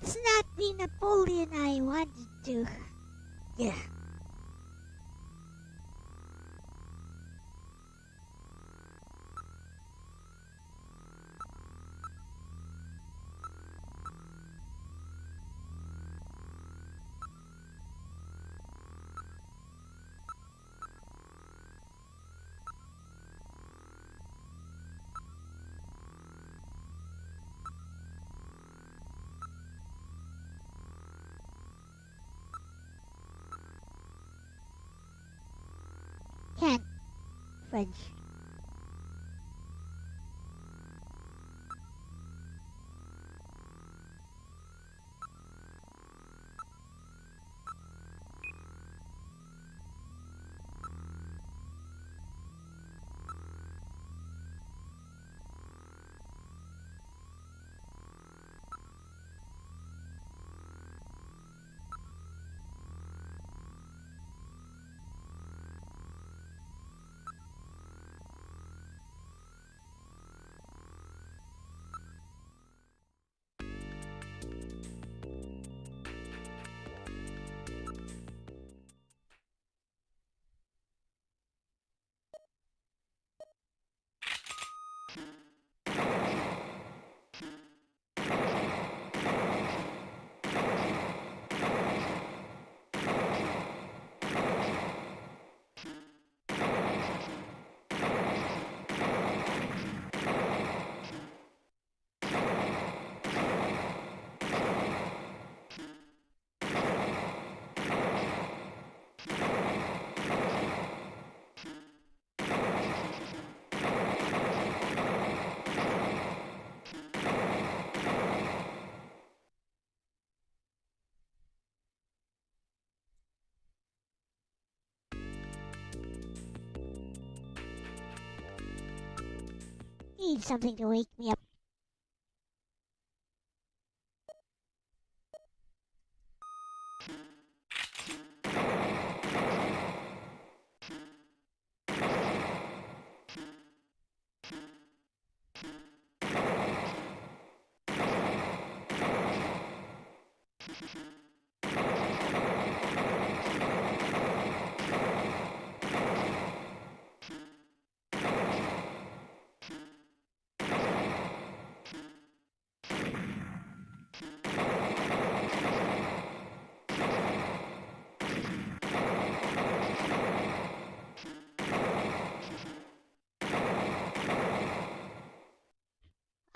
That's not the Napoleon I wanted to. Yeah. Can't. French. Need something to wake me up.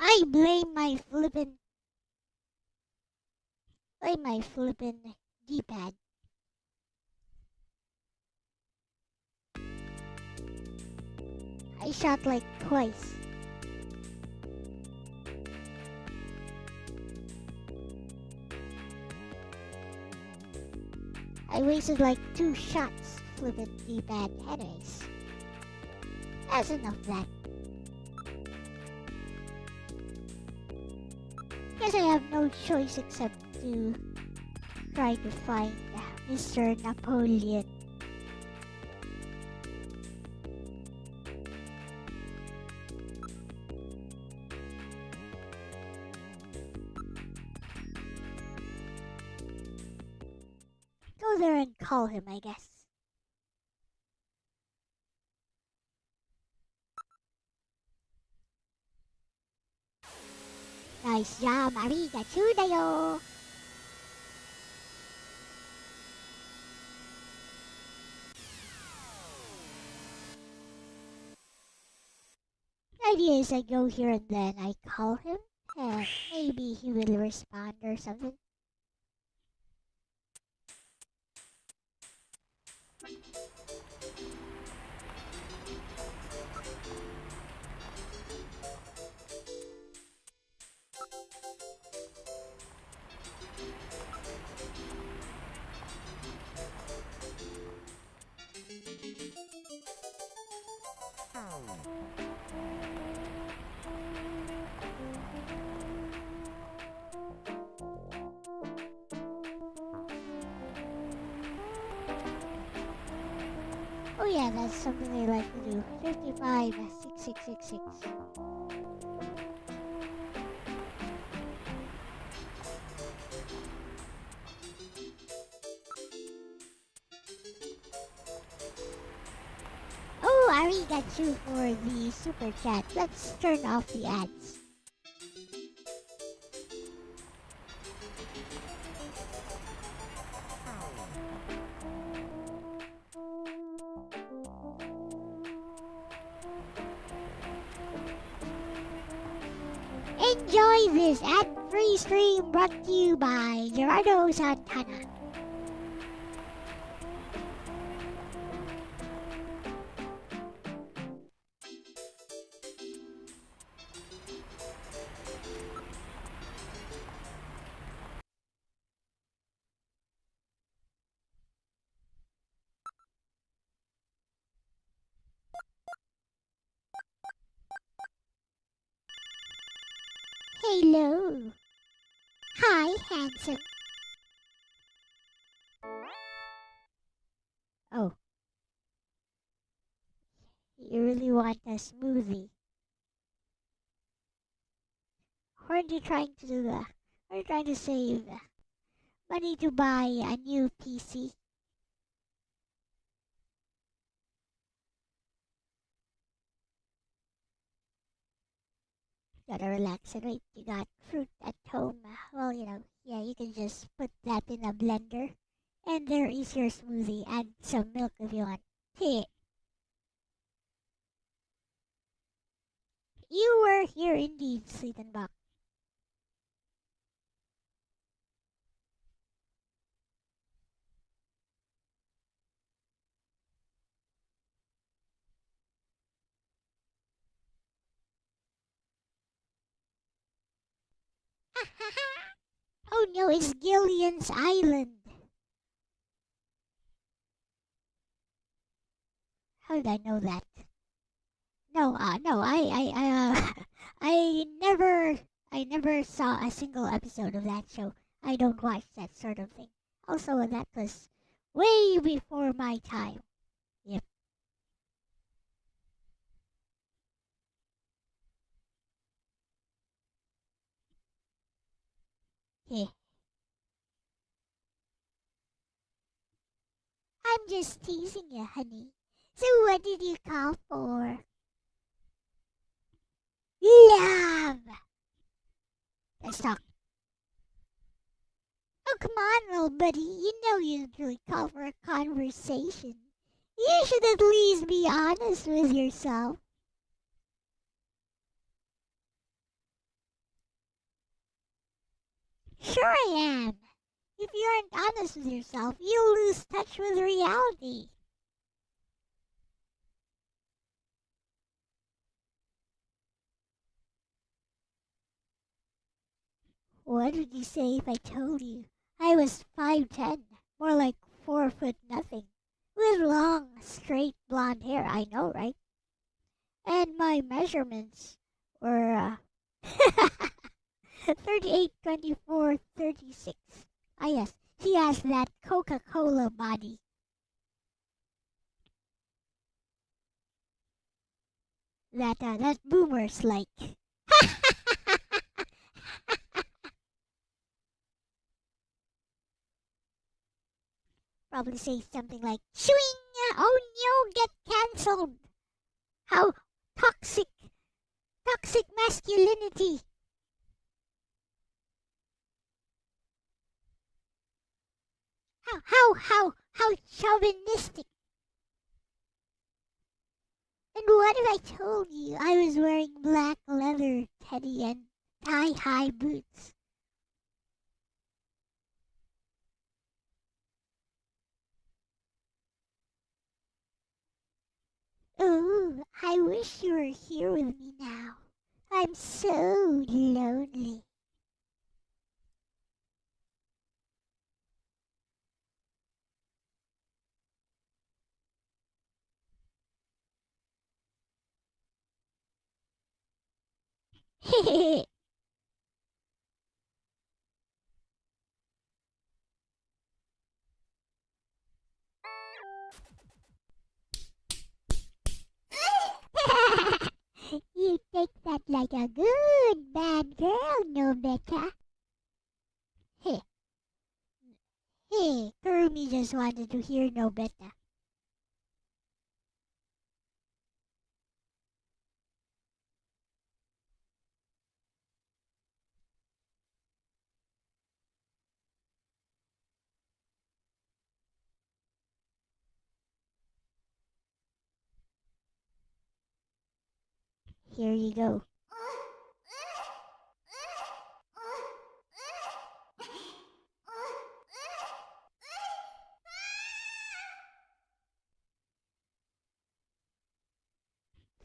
I blame my flippin' D-pad. I shot like twice. I wasted like 2 shots flippin' D-pad. Anyways, that's enough of that. Guess I have no choice except to try to find Mr. Napoleon. Go there and call him, I guess. Nice job, arigatou da yo! The idea is I go here and then I call him, and maybe he will respond or something. Oh yeah, that's something I like to do. 55 6666. Oh, arigatou for the super chat. Let's turn off the ads. Enjoy this ad-free stream brought to you by Gerardo Santana. Hello. Hi, handsome. Oh. You really want a smoothie? Aren't you trying to do that? Are you trying to save money to buy a new PC? Gotta relax and wait. You got fruit at home. Well, yeah, you can just put that in a blender. And there is your smoothie. Add some milk if you want. Here. You were here indeed, Sleetenbach. Oh no, it's Gillian's Island. How did I know that? no, I never saw a single episode of that show. I don't watch that sort of thing. Also, that was way before my time. Yep. Yeah. I'm just teasing you, honey. So what did you call for? Love! Let's talk. Oh, come on, little buddy. You know you didn't really call for a conversation. You should at least be honest with yourself. Sure I am. If you aren't honest with yourself, you'll lose touch with reality. What would you say if I told you I was 5'10", more like 4 foot nothing, with long, straight blonde hair? I know, right? And my measurements were 38, 24, 36. Ah yes, she has that Coca-Cola body. That boomers like. Probably say something like, swing! Oh no, get cancelled! How toxic masculinity! How chauvinistic! And what if I told you I was wearing black leather teddy and thigh-high boots? Oh, I wish you were here with me now. I'm so lonely. You take that like a good bad girl, no better. Hey, Kurumi just wanted to hear no better. Here you go.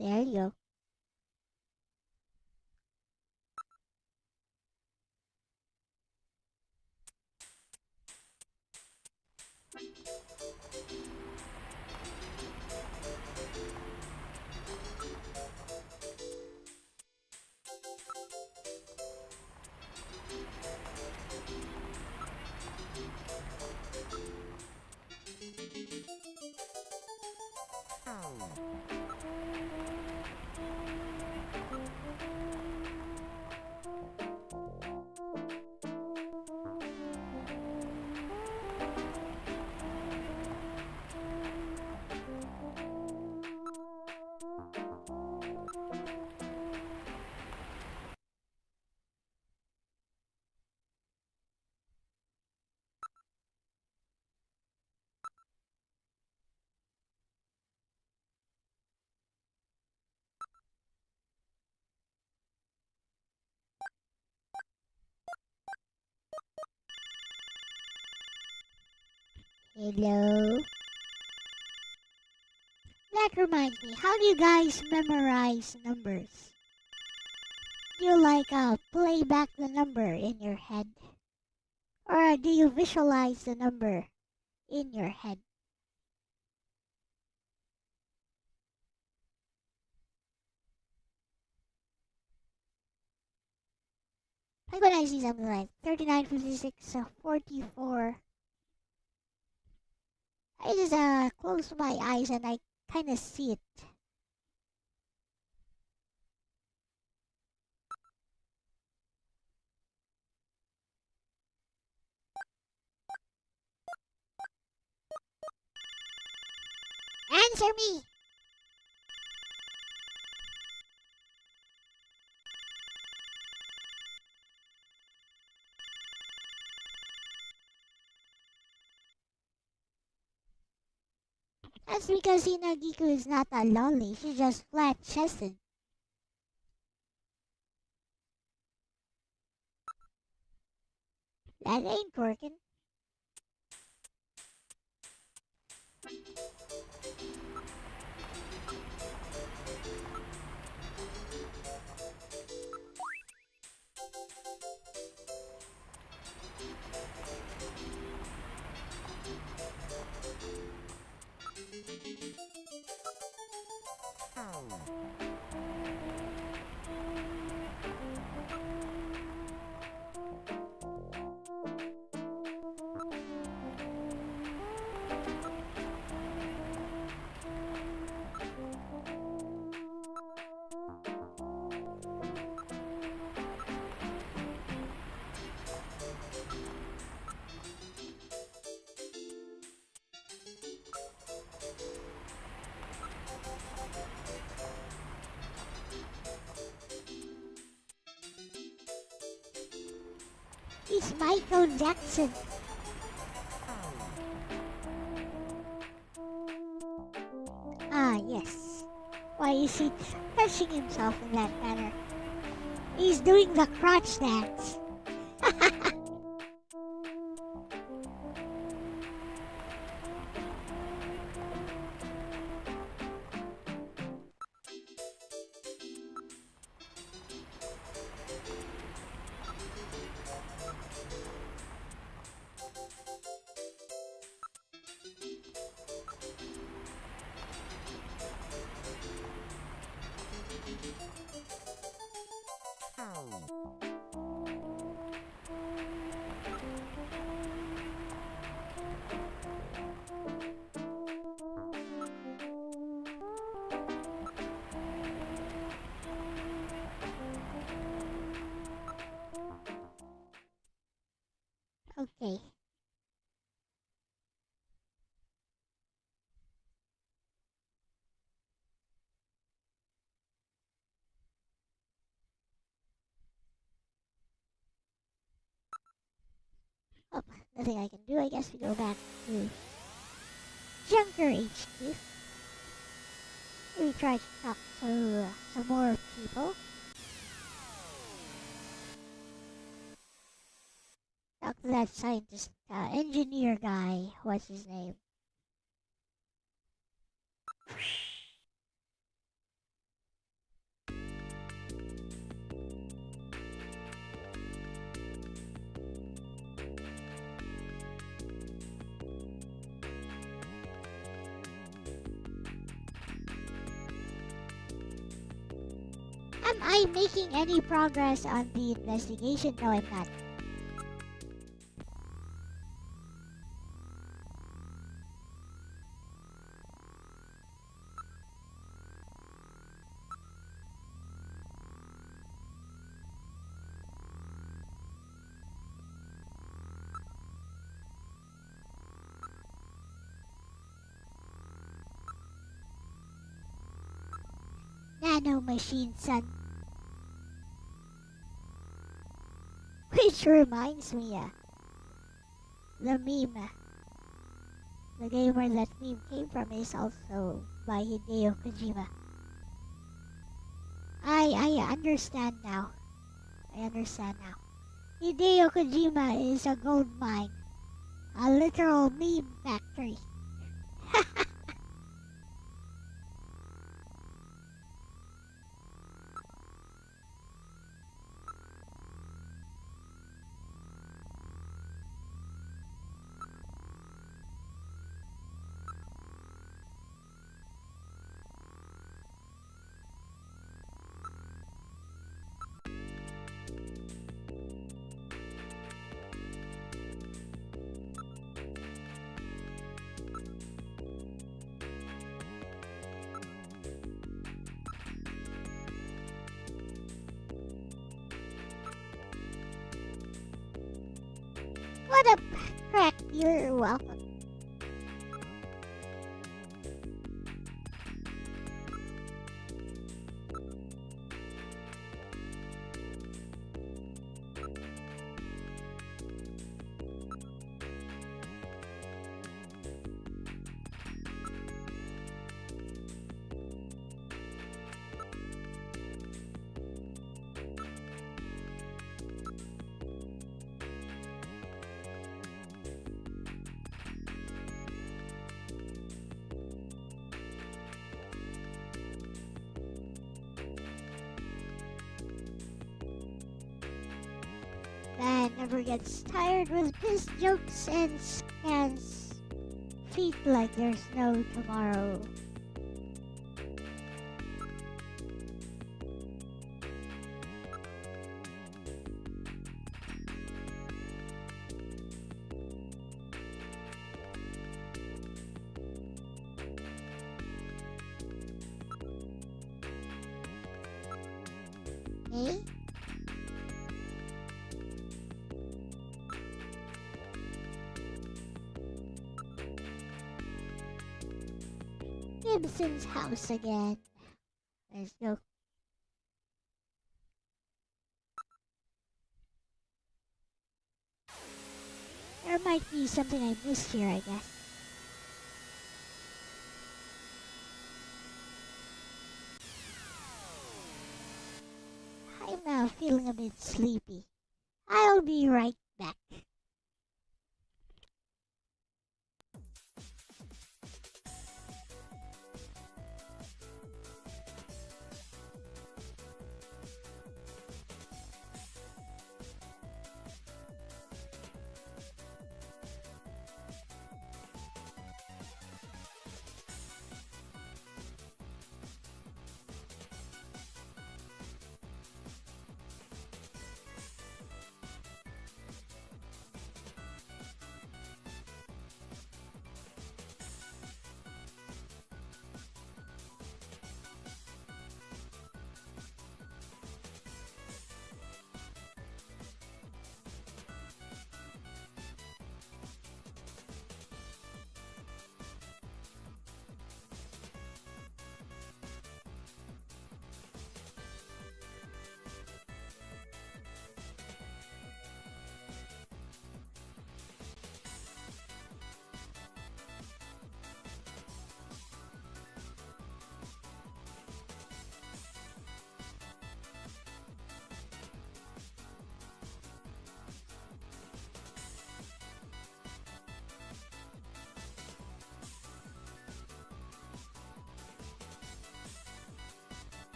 There you go. Hello? That reminds me, how do you guys memorize numbers? Do you play back the number in your head? Or do you visualize the number in your head? Like when I see something like 39, 56, 44, I just close my eyes and I kind of see it. Answer me! That's because Hinagiku is not a lolly, she's just flat-chested. That ain't working. He's Michael Jackson. Ah, yes. Why is he touching himself in that manner? He's doing the crotch dance. Okay. Oh, nothing I can do. I guess we go back to Junker HQ. We try to talk to some more people. Talk to that scientist, engineer guy. What's his name? Am I making any progress on the investigation? No, I'm not. Nano machine, son. Which reminds me, the meme. The game where that meme came from is also by Hideo Kojima. I understand now. I understand now. Hideo Kojima is a gold mine. A literal meme factory. What up, crack? You're welcome. Man never gets tired with piss jokes and scans feet like there's no tomorrow. Eh? Gibson's house again. Let's go. There might be something I missed here, I guess. I'm now feeling a bit sleepy. I'll be right back.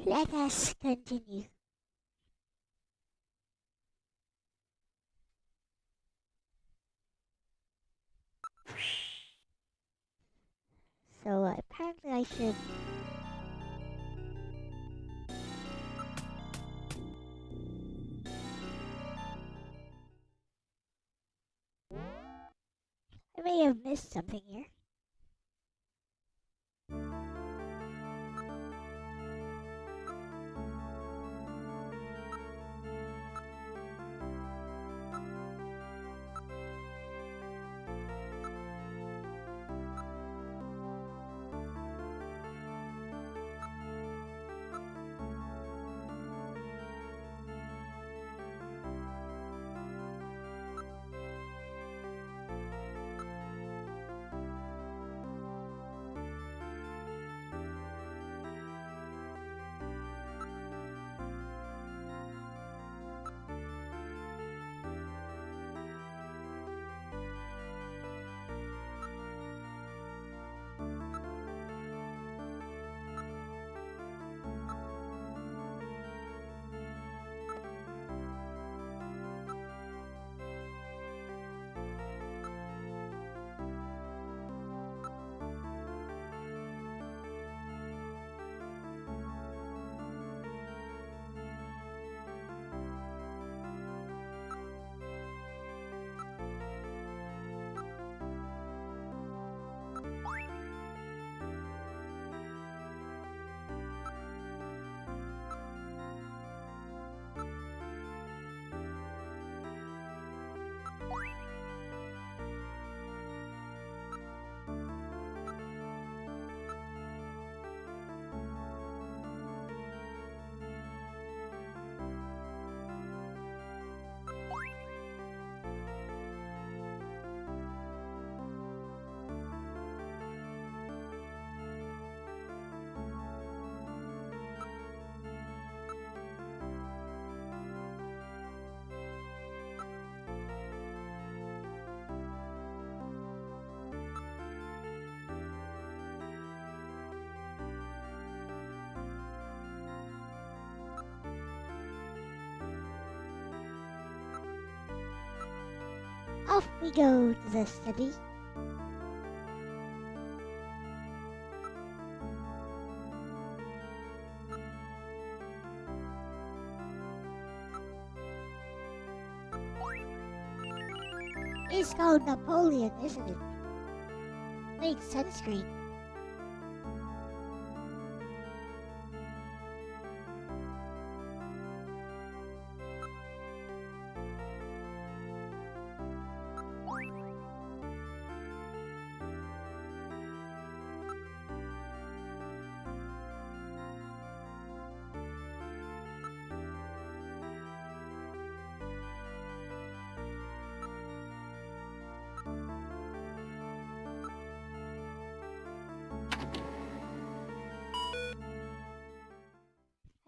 Let us continue. So apparently I should... I may have missed something here. Off we go to the study. It's called Napoleon, isn't it? Makes sunscreen.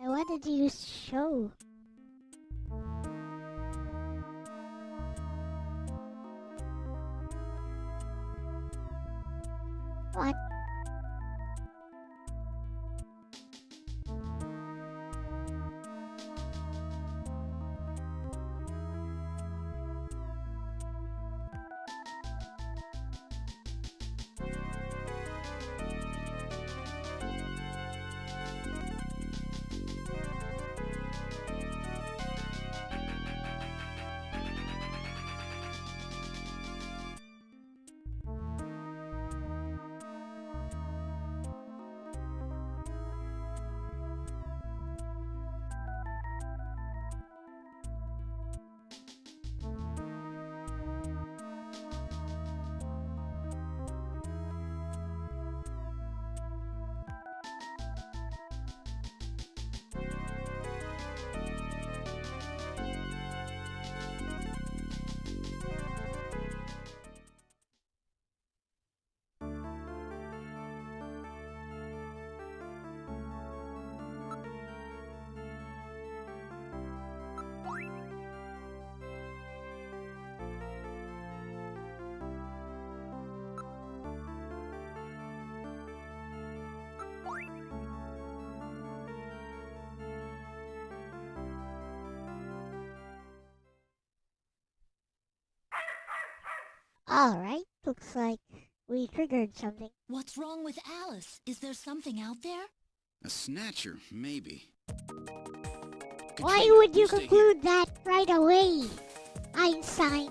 I wanted to use show. What? Alright, looks like we triggered something. What's wrong with Alice? Is there something out there? A snatcher, maybe. Why Katrina, would you stay conclude that right away, Einstein?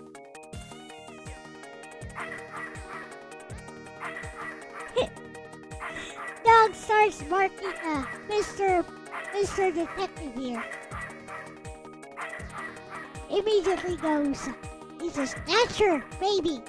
Dog starts barking, Mr. Detective here. Immediately goes, he's a snatcher, baby.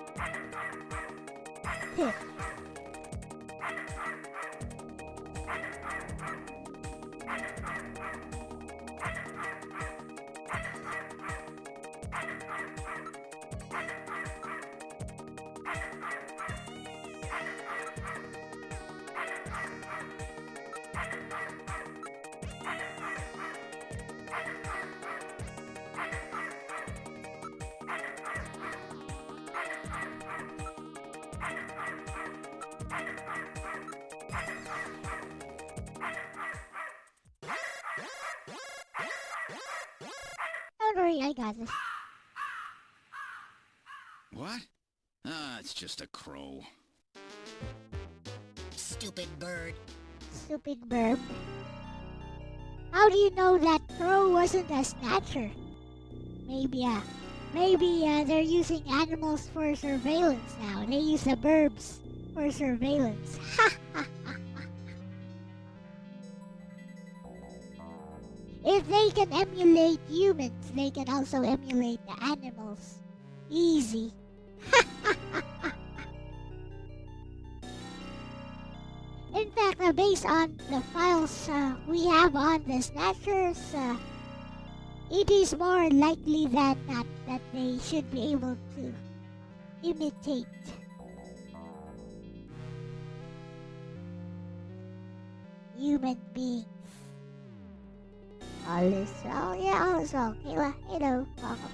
Don't worry, I got this. What? Ah, it's just a crow. Stupid bird. Stupid burp. How do you know that crow wasn't a snatcher? Maybe they're using animals for surveillance now. They use the burbs for surveillance. If they can emulate humans, they can also emulate the animals. Easy. In fact, based on the files we have on the Snatchers, it is more likely than not that they should be able to imitate human beings. All is well. Yeah, all is well. Kayla, hello, welcome.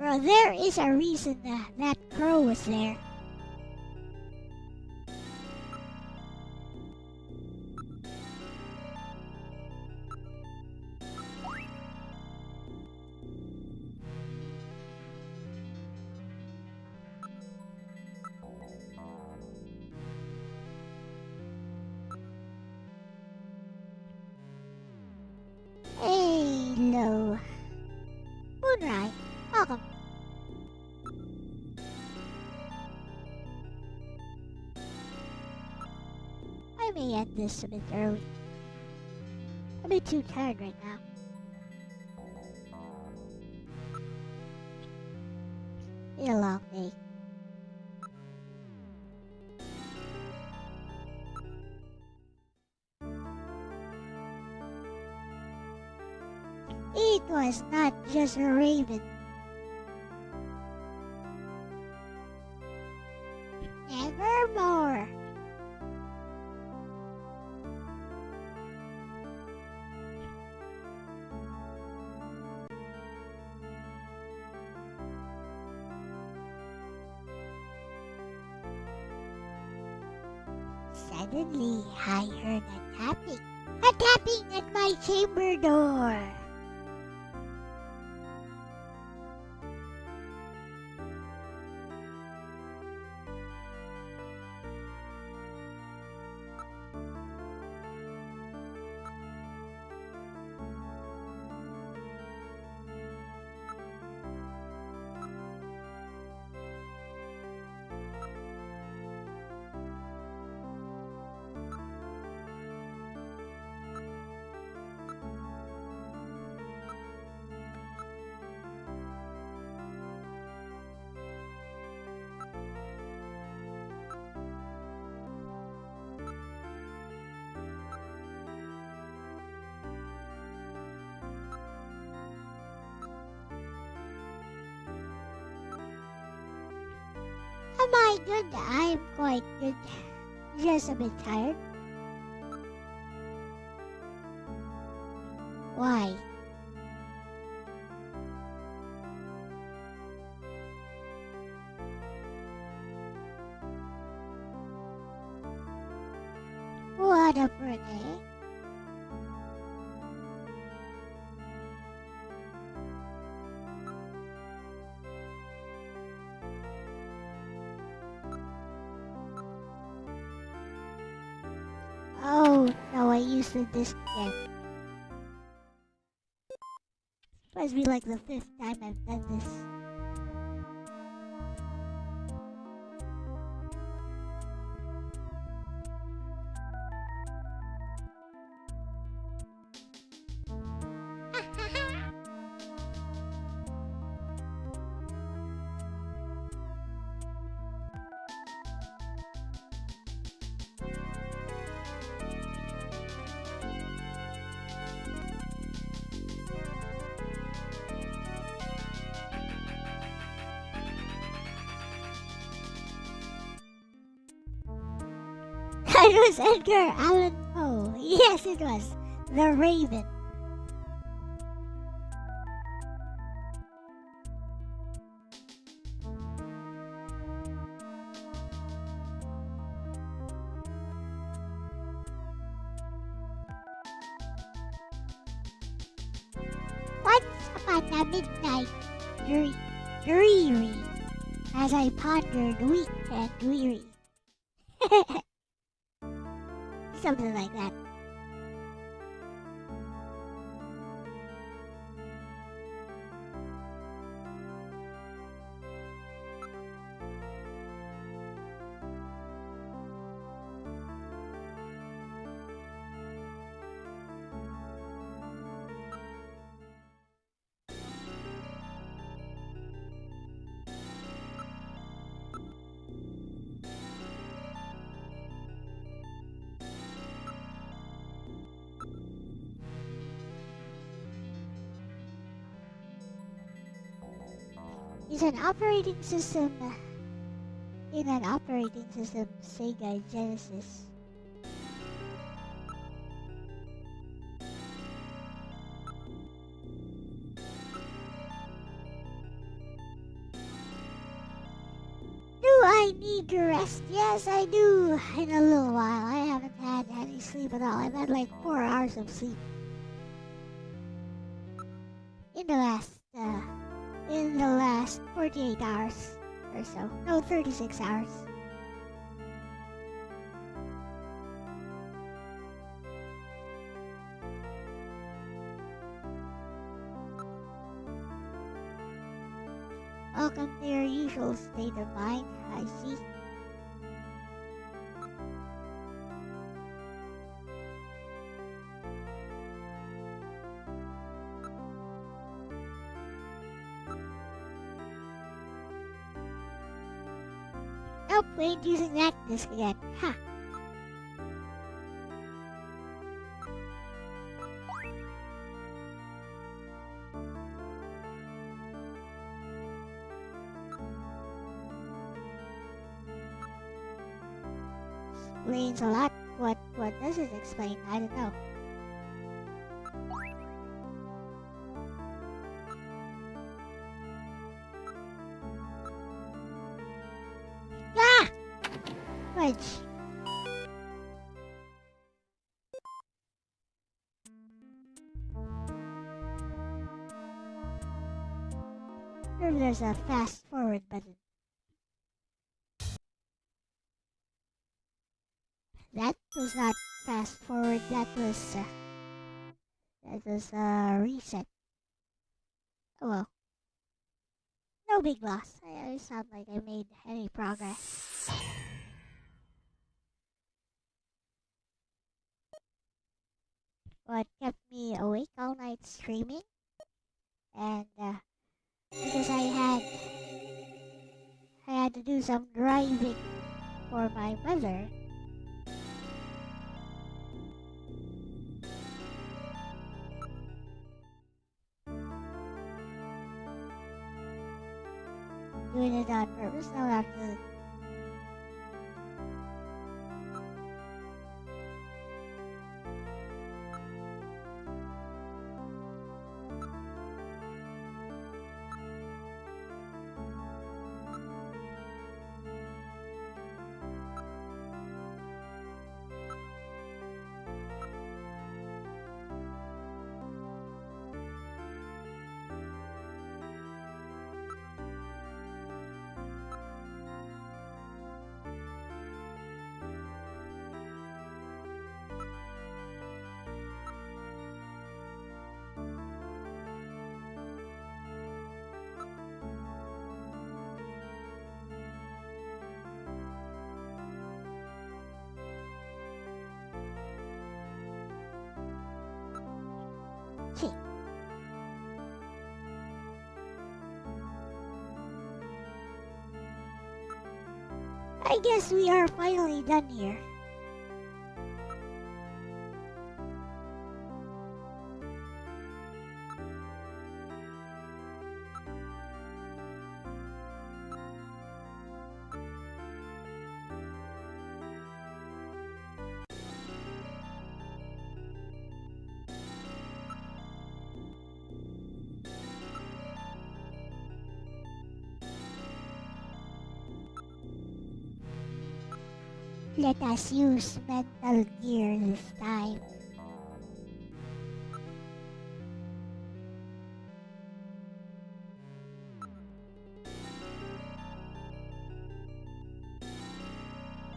Well, there is a reason that crow was there. Hello. Moonrise, welcome. I may end this a bit early. I'm a bit too tired right now. Been a long day. It was not just a raven. Nevermore. Suddenly, I heard a tapping. A tapping at my chamber door. Am I good? I'm quite good. Just a bit tired. Why? What a pretty. Oh, no, I used the disc again. Must be like the 5th time I've done this. It was Edgar Allan Poe. Yes, it was. The Raven. Once upon a midnight dreary, as I pondered weak and weary. Something like that. Is an operating system in an operating system Sega Genesis. I need to rest. Yes, I do. In a little while. I haven't had any sleep at all. I've had like 4 hours of sleep. In the last 48 hours or so. No, 36 hours. Welcome to your usual state of mind, I see. Nope, we ain't using that disc again. Ha! Explains a lot. What does it explain? I don't know. Ah! Fudge. There's a fast forward button. That was not fast forward. That was reset. Oh well. No big loss. I sound like I made any progress. What kept me awake all night streaming, and because I had to do some driving for my mother. Doing it on purpose? No, not really. I guess we are finally done here. Let us use mental gear this time.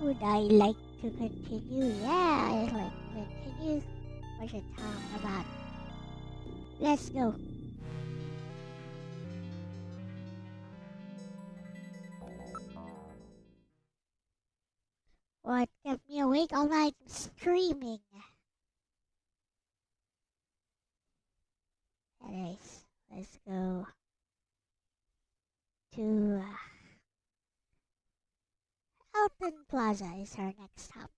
Would I like to continue? Yeah, I'd like to continue. What's it talking about? Let's go. What kept me awake all night streaming? Anyways, let's go to Alton Plaza is our next stop.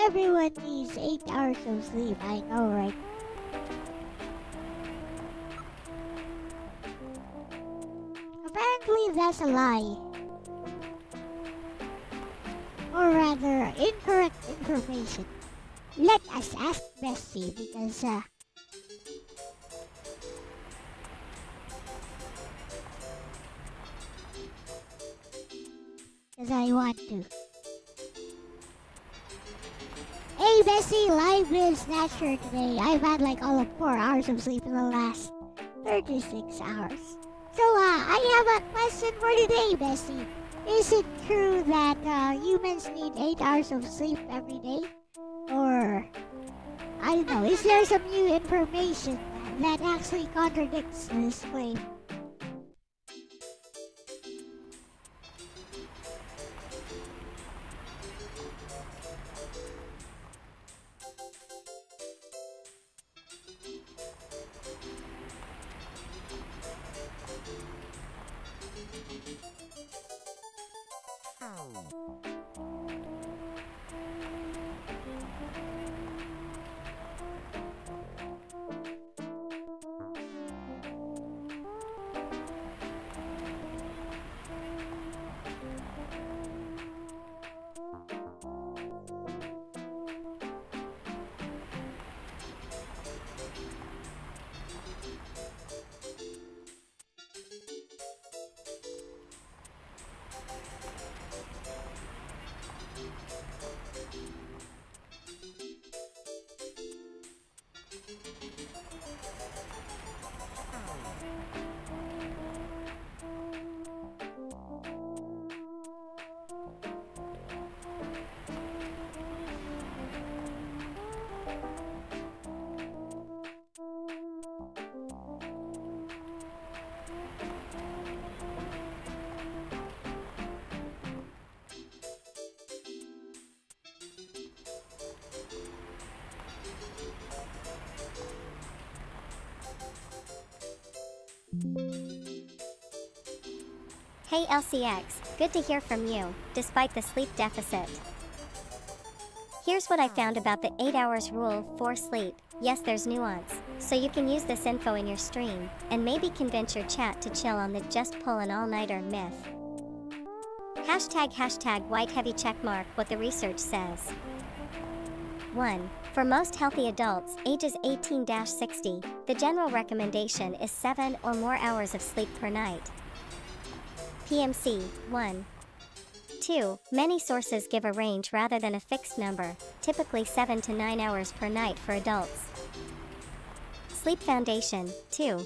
Everyone needs 8 hours of sleep, I know, right? Apparently that's a lie. Or rather, incorrect information. Let us ask Bessie because, I want to. Hey Bessie, live with Snatcher today. I've had like all of 4 hours of sleep in the last 36 hours. So, I have a question for today, Bessie. Is it true that humans need 8 hours of sleep every day? Or, I don't know, is there some new information that actually contradicts this claim? Hey LCX, good to hear from you, despite the sleep deficit. Here's what I found about the 8 hours rule for sleep. Yes, there's nuance, so you can use this info in your stream, and maybe convince your chat to chill on the just pull an all-nighter myth. Hashtag white heavy checkmark what the research says. 1. For most healthy adults, ages 18-60, the general recommendation is 7 or more hours of sleep per night. PMC, 1. 2. Many sources give a range rather than a fixed number, typically 7 to 9 hours per night for adults. Sleep Foundation, 2.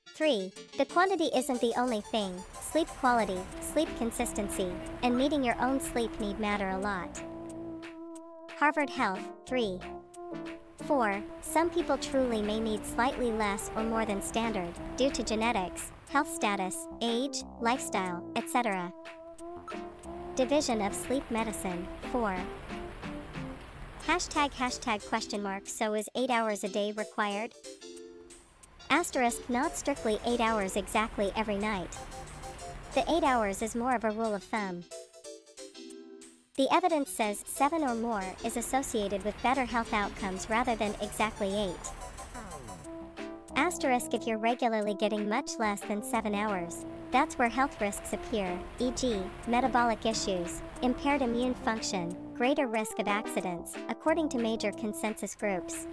3. The quantity isn't the only thing, sleep quality, sleep consistency, and meeting your own sleep need matter a lot. Harvard Health, 3. 4. Some people truly may need slightly less or more than standard, due to genetics, health status, age, lifestyle, etc. Division of Sleep Medicine, 4. Hashtag so is 8 hours a day required? Asterisk not strictly 8 hours exactly every night. The 8 hours is more of a rule of thumb. The evidence says 7 or more is associated with better health outcomes rather than exactly 8. Asterisk if you're regularly getting much less than 7 hours, that's where health risks appear, e.g., metabolic issues, impaired immune function, greater risk of accidents, according to major consensus groups.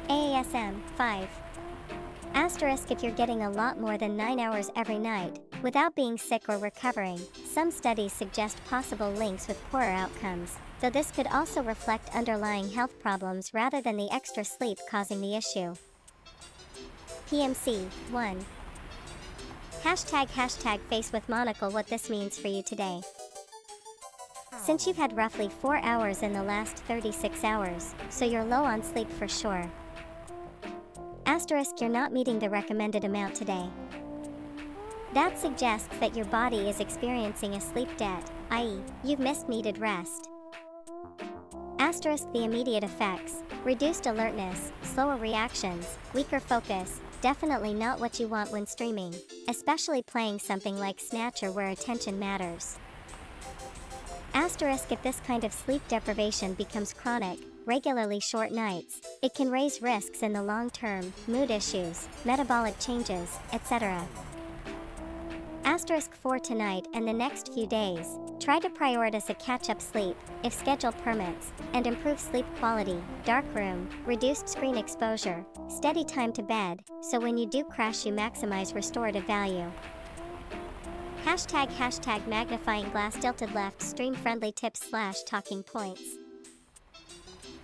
AASM 5. Asterisk if you're getting a lot more than 9 hours every night, without being sick or recovering, some studies suggest possible links with poorer outcomes, though this could also reflect underlying health problems rather than the extra sleep causing the issue. PMC, 1. Hashtag face with monocle what this means for you today. Since you've had roughly 4 hours in the last 36 hours, so you're low on sleep for sure. Asterisk you're not meeting the recommended amount today. That suggests that your body is experiencing a sleep debt, i.e., you've missed needed rest. Asterisk the immediate effects, reduced alertness, slower reactions, weaker focus, definitely not what you want when streaming, especially playing something like Snatcher where attention matters. Asterisk if this kind of sleep deprivation becomes chronic, regularly short nights, it can raise risks in the long term, mood issues, metabolic changes, etc. Asterisk for tonight and the next few days, try to prioritize a catch-up sleep, if schedule permits, and improve sleep quality, dark room, reduced screen exposure, steady time to bed, so when you do crash you maximize restorative value. Hashtag magnifying glass tilted left stream friendly tips / talking points.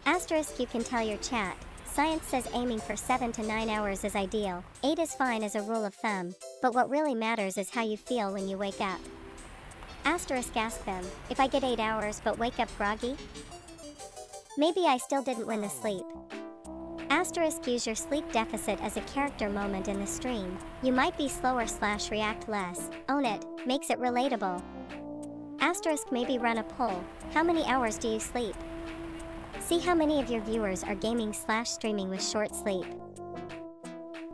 Asterisk you can tell your chat, science says aiming for 7 to 9 hours is ideal, 8 is fine as a rule of thumb, but what really matters is how you feel when you wake up. Asterisk ask them, if I get 8 hours but wake up groggy? Maybe I still didn't win the sleep. Asterisk use your sleep deficit as a character moment in the stream, you might be slower / react less, own it, makes it relatable. Asterisk maybe run a poll, how many hours do you sleep? See how many of your viewers are gaming / streaming with short sleep.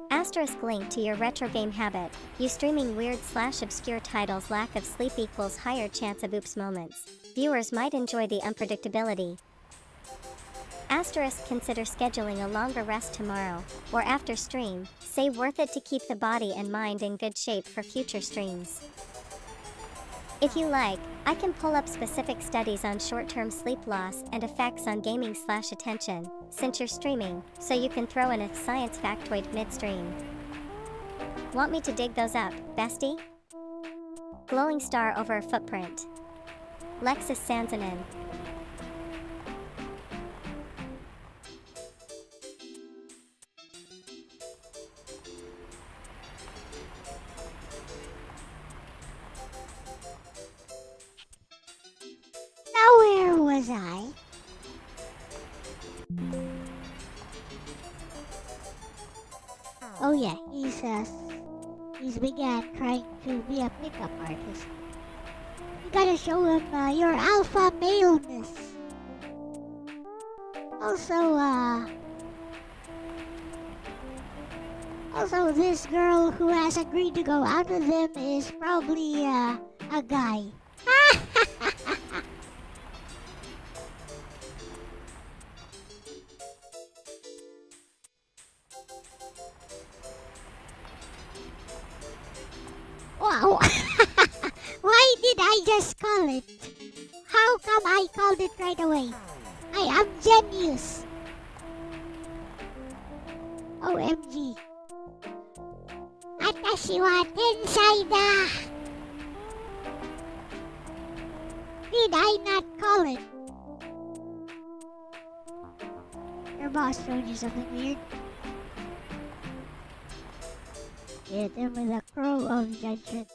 Asterisk link to your retro game habit, you streaming weird / obscure titles lack of sleep equals higher chance of oops moments. Viewers might enjoy the unpredictability. Asterisk consider scheduling a longer rest tomorrow, or after stream, say worth it to keep the body and mind in good shape for future streams. If you like, I can pull up specific studies on short-term sleep loss and effects on gaming / attention, since you're streaming, so you can throw in a science factoid midstream. Want me to dig those up, bestie? Glowing star over a footprint. Lexus Sansanin. Now where was I? Oh yeah, he's began trying to be a pickup artist. You gotta show him your alpha maleness. Also this girl who has agreed to go out with him is probably a guy. Wow! Why did I just call it? How come I called it right away? I am genius! OMG. Atashi wa tensai da! Did I not call it? Your boss told you something weird. Hit him with a crow of judgment.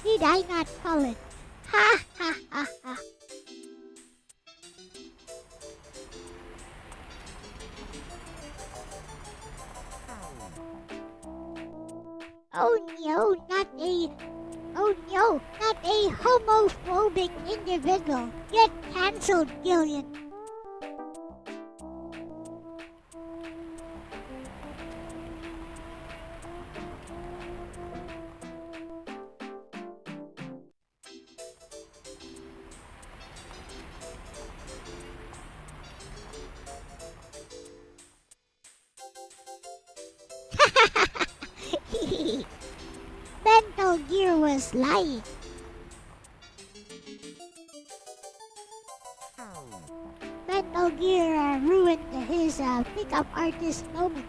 Did I not call it? Ha ha ha ha. Oh no, not a homophobic individual. Get cancelled, Gillian. Mental Gear was lying. Mental Gear ruined his pickup artist moment.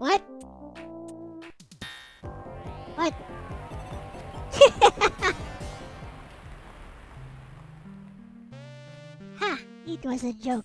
What? What? Ha! It was a joke.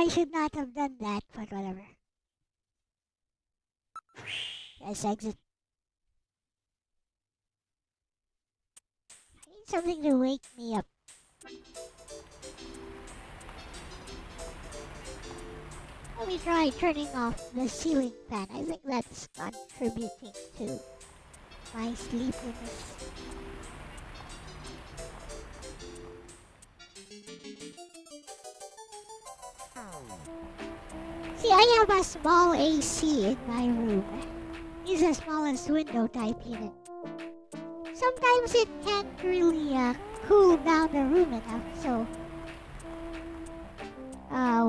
I should not have done that, but whatever. Let's exit. I need something to wake me up. Let me try turning off the ceiling fan. I think that's contributing to my sleepiness. See, I have a small AC in my room. It's the smallest window type unit. Sometimes it can't really cool down the room enough, so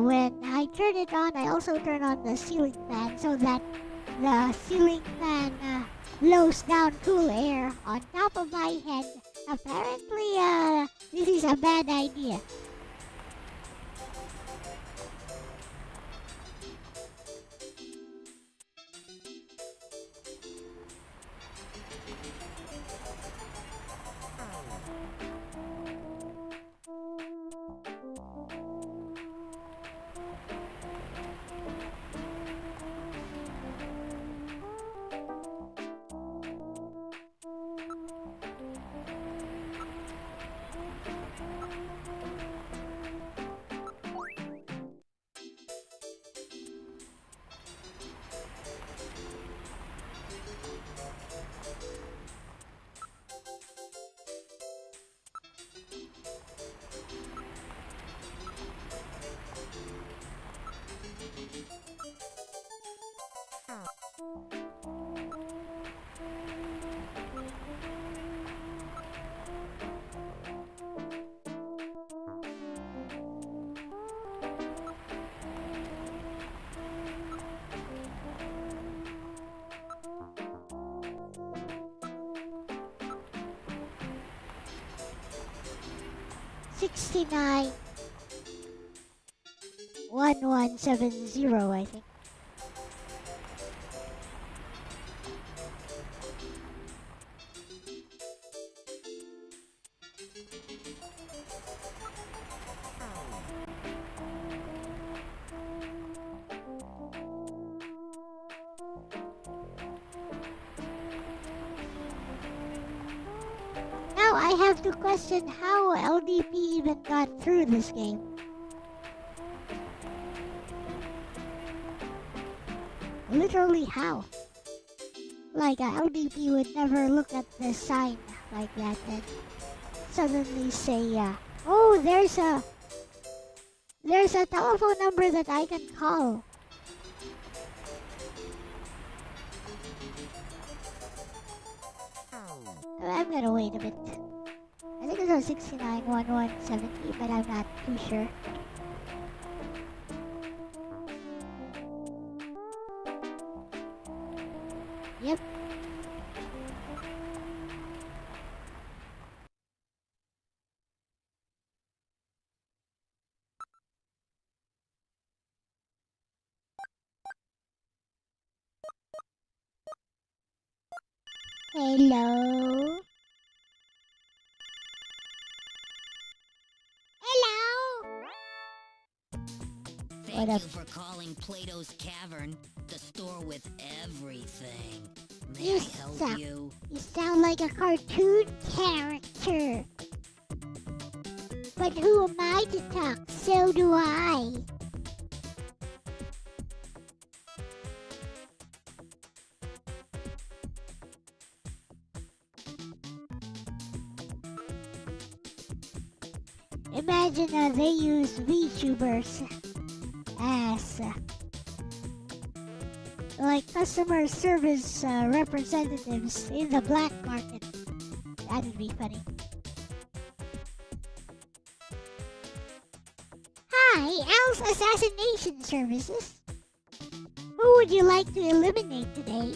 when I turn it on, I also turn on the ceiling fan so that the ceiling fan blows down cool air on top of my head. Apparently, this is a bad idea. $69 1170, I think. Now I have to question how LDP even got through this game. Literally how? Like LDP would never look at the sign like that and suddenly say, oh, there's a telephone number that I can call. I'm gonna wait a bit. I think it was 69 1170, but I'm not too sure. Yep. Hello? Hello? Thank What you for calling Plato's Cavern, the store with everything. May You I help suck. you? You sound like a cartoon character. But who am I to talk? So do I. Imagine they use VTubers as like customer service representatives in the black market. That'd be funny. Hi, Al's Assassination Services. Who would you like to eliminate today?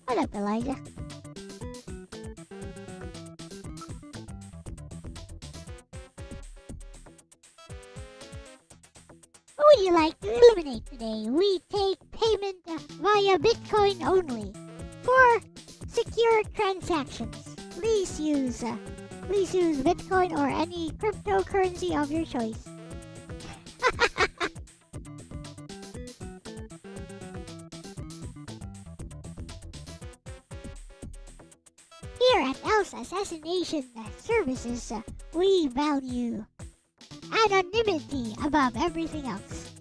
What up, Elijah? Who would you like to eliminate today? We take payment via Bitcoin only. For secure transactions. Please use Bitcoin or any cryptocurrency of your choice. Here at Elle-C Assassination Services, we value anonymity above everything else.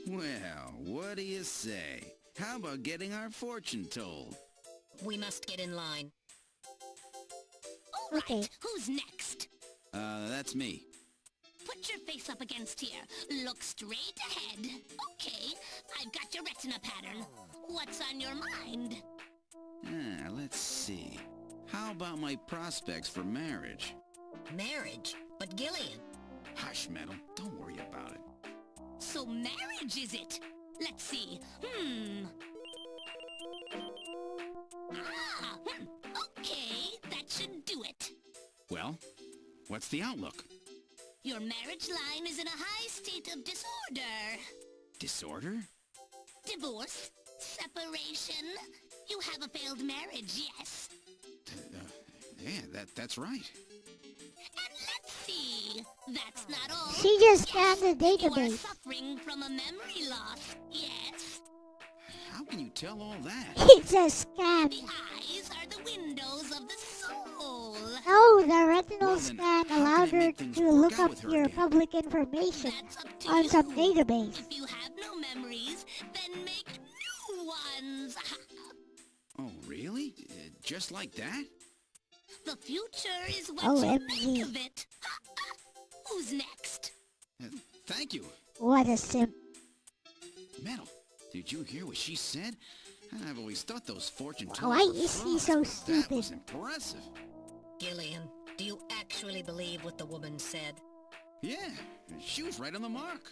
Well, what do you say? How about getting our fortune told? We must get in line. All right, Okay. who's next? That's me. Put your face up against here. Look straight ahead. Okay, I've got your retina pattern. What's on your mind? Let's see. How about my prospects for marriage? Marriage? But Gillian. Hush, Metal. Don't worry about it. So marriage is it? Let's see. Okay, that should do it. Well, what's the outlook? Your marriage line is in a high state of disorder. Disorder? Divorce, separation. You have a failed marriage, yes. Yeah, that's right. And let's see. That's not all. She just scanned the You are database. suffering from a memory loss, yes. How can you tell all that? It's a scam. The eyes are the windows of the soul. Oh, the retinal Well, then, scan how allowed can I her make things to work look out up with her your again? public information That's up to on you. some database. If you have no memories, then make new ones. Oh, really? Just like that? The future is what OMG. you make of it. Who's next? Thank you. What a simp. Metal, did you hear what she said? I've always thought those fortune tellers Why were is he frauds, so but That was stupid? impressive. Gillian, do you actually believe what the woman said? Yeah, she was right on the mark.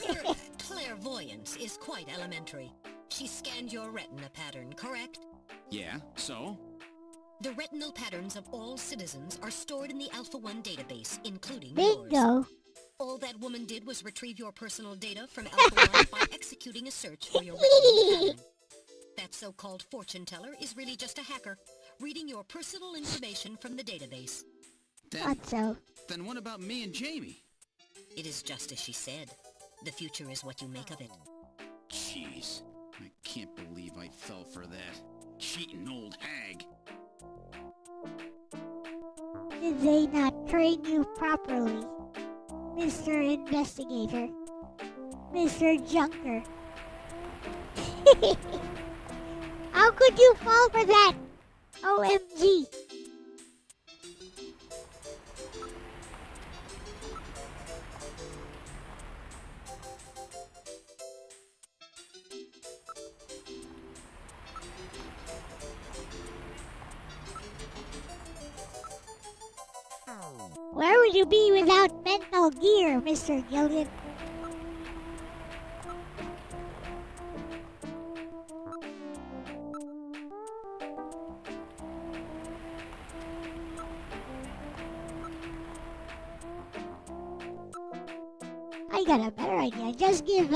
Her clairvoyance is quite elementary. She scanned your retina pattern, correct? Yeah, so? The retinal patterns of all citizens are stored in the Alpha 1 database, including yours. Bingo! All that woman did was retrieve your personal data from Alpha 1 by executing a search for your retinal pattern. That so-called fortune teller is really just a hacker, reading your personal information from the database. Thought so. Then what about me and Jamie? It is just as she said. The future is what you make of it. Jeez, I can't believe I fell for that. Cheating old hag. Did they not train you properly, Mr. Investigator? Mr. Junker? How could you fall for that? OMG! Where would you be without mental gear, Mr. Gillian? I got a better idea. Just give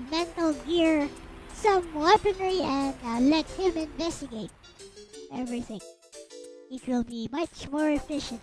Mental Gear some weaponry and let him investigate everything. It will be much more efficient.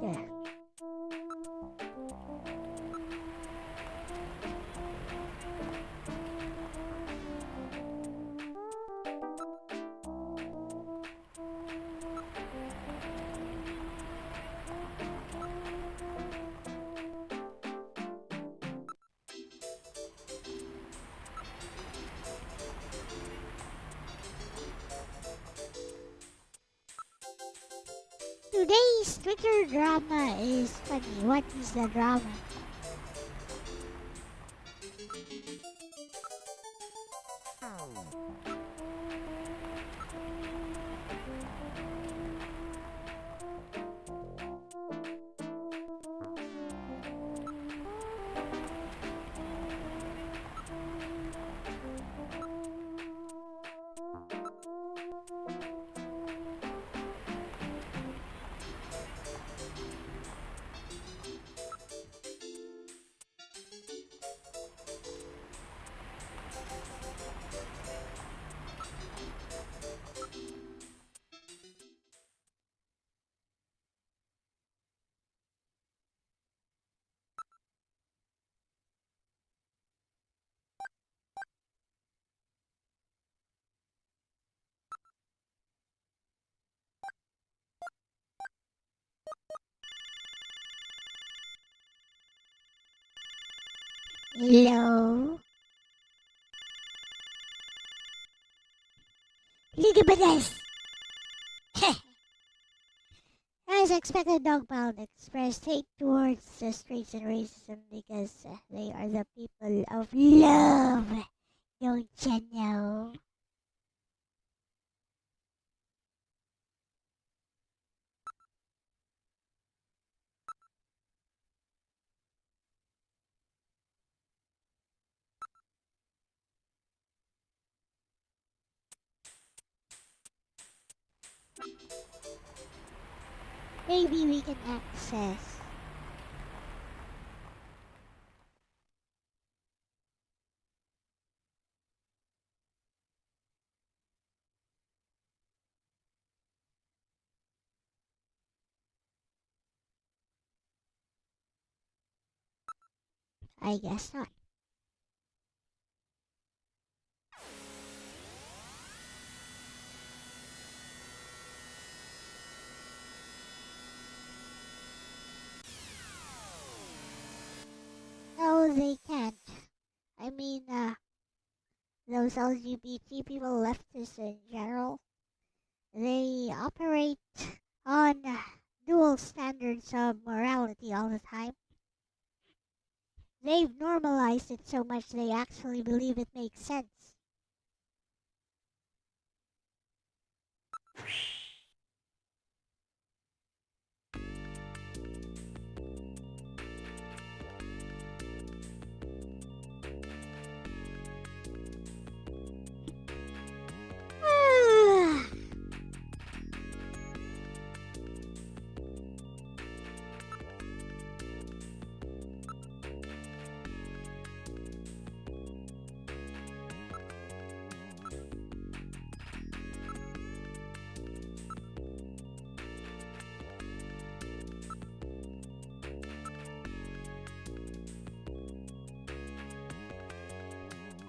There. Today's Twitter drama is funny. What is the drama? Hello? Ligabadas! As expected, Dogpound expressed hate towards the straights and racism because they are the people of love. Don't you know? Maybe we can access. I guess not. No, they can't. I mean, those LGBT people, leftists in general, they operate on dual standards of morality all the time. They've normalized it so much they actually believe it makes sense.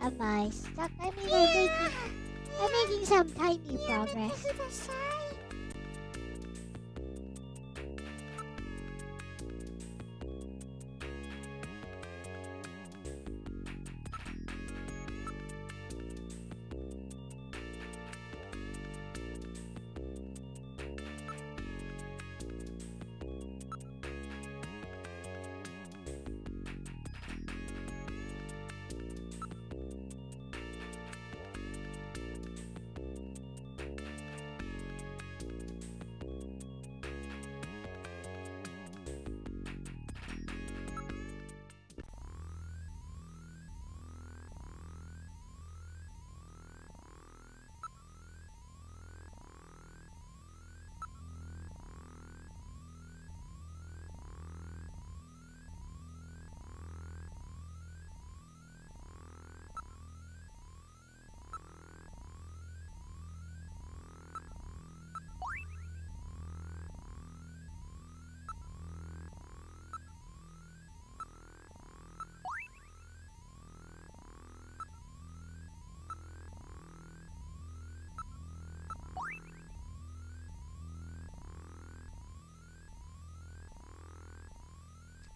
Am I stuck? I mean, I'm making some tiny progress.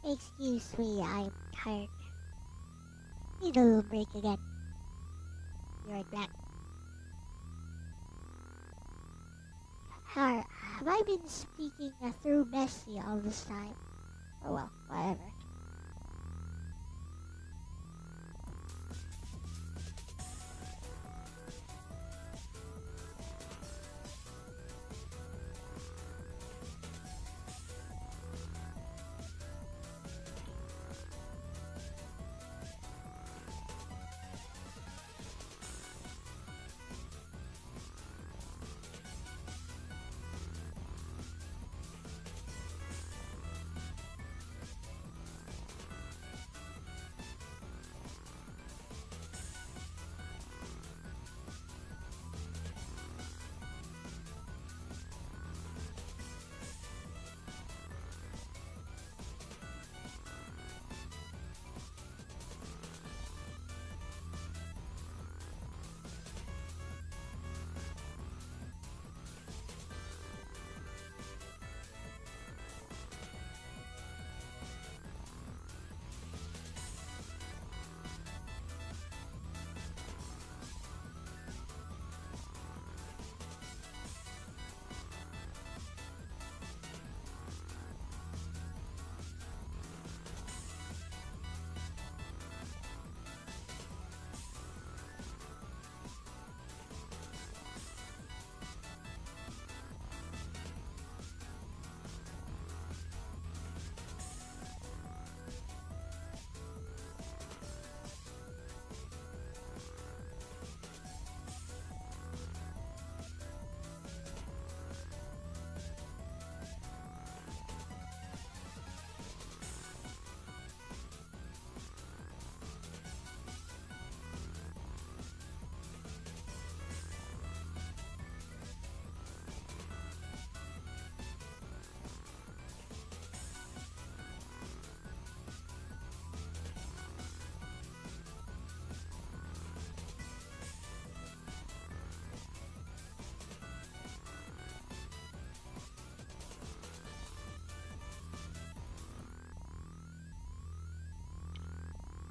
Excuse me, I'm tired. Need a little break again. Be right back. Have I been speaking through Messi all this time? Oh well, whatever.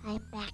I'm back.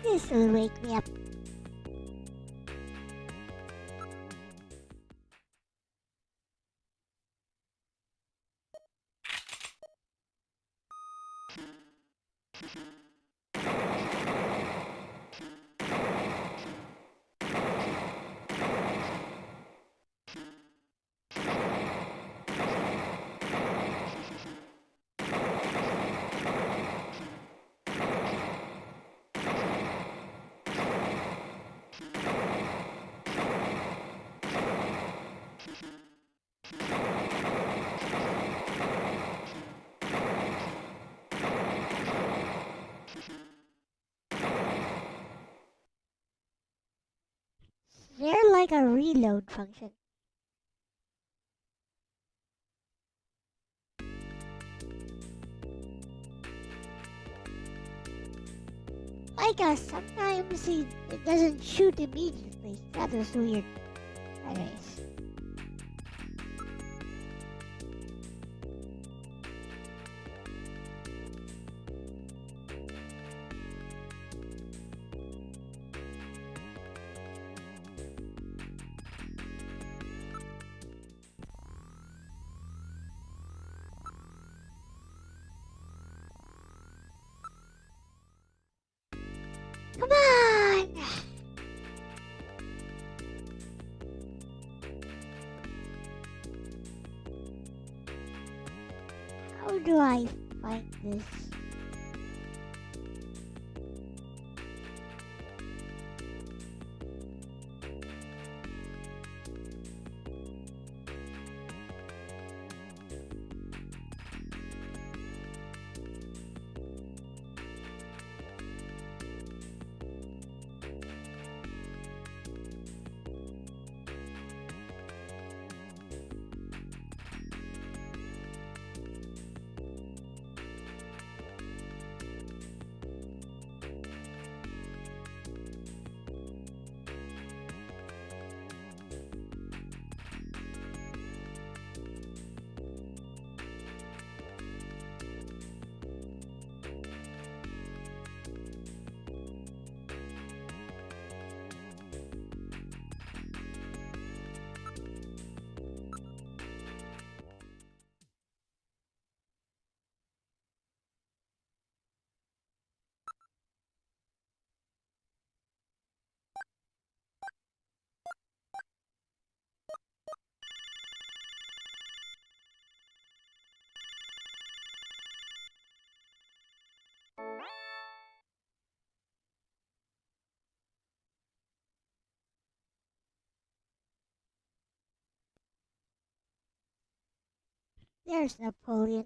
This will wake me up. They're like a reload function. Like sometimes it doesn't shoot immediately. That was weird. Anyways. Come on! How do I find this? There's Napoleon.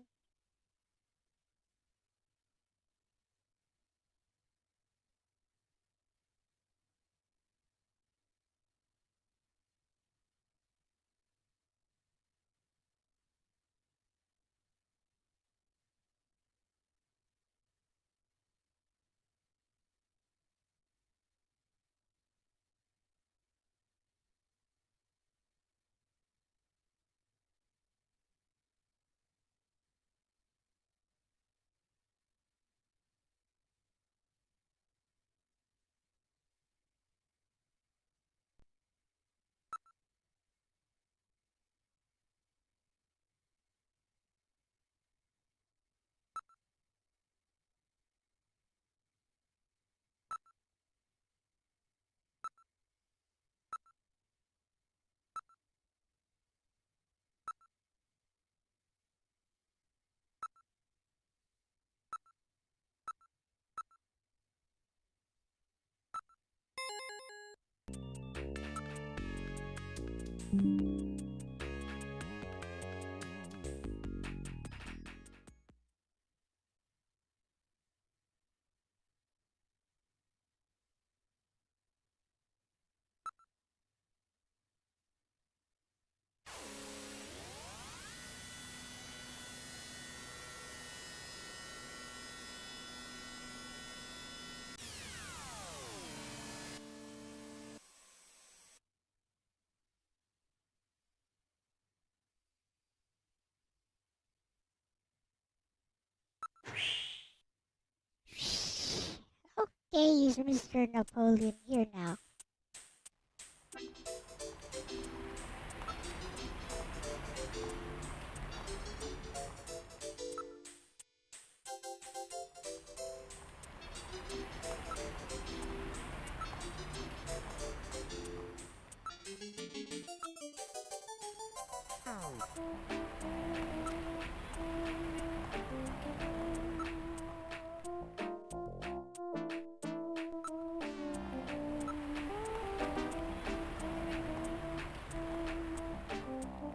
Okay, is Mr. Napoleon here now?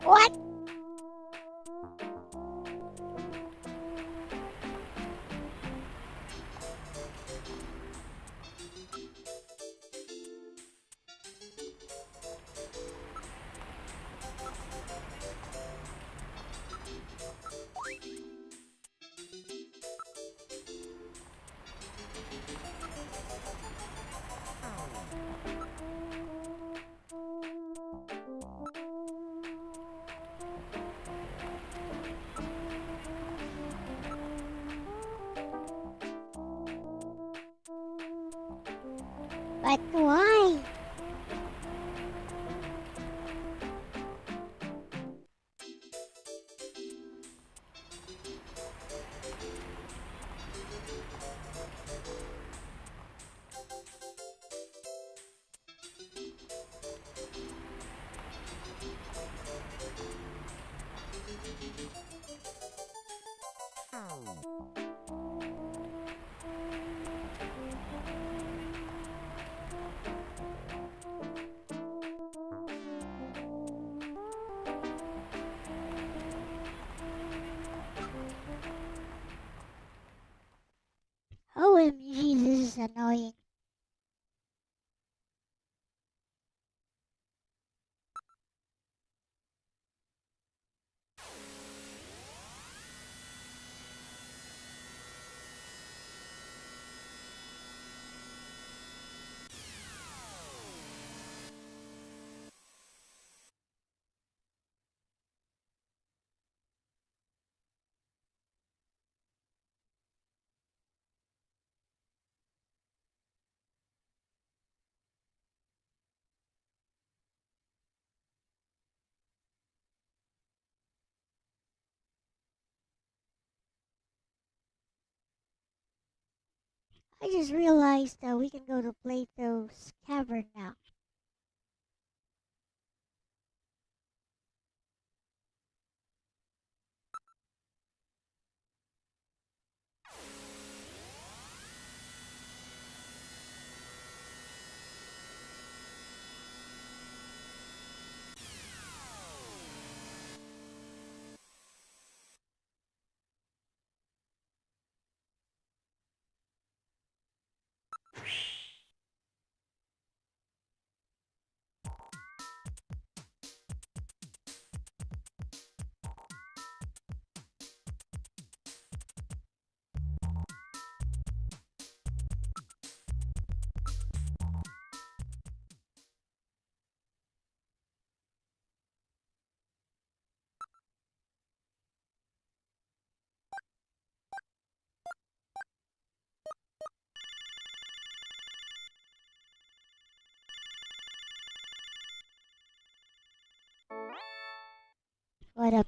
What? But why? OMG, this is annoying. I just realized that we can go to Plato's Cavern now. What up?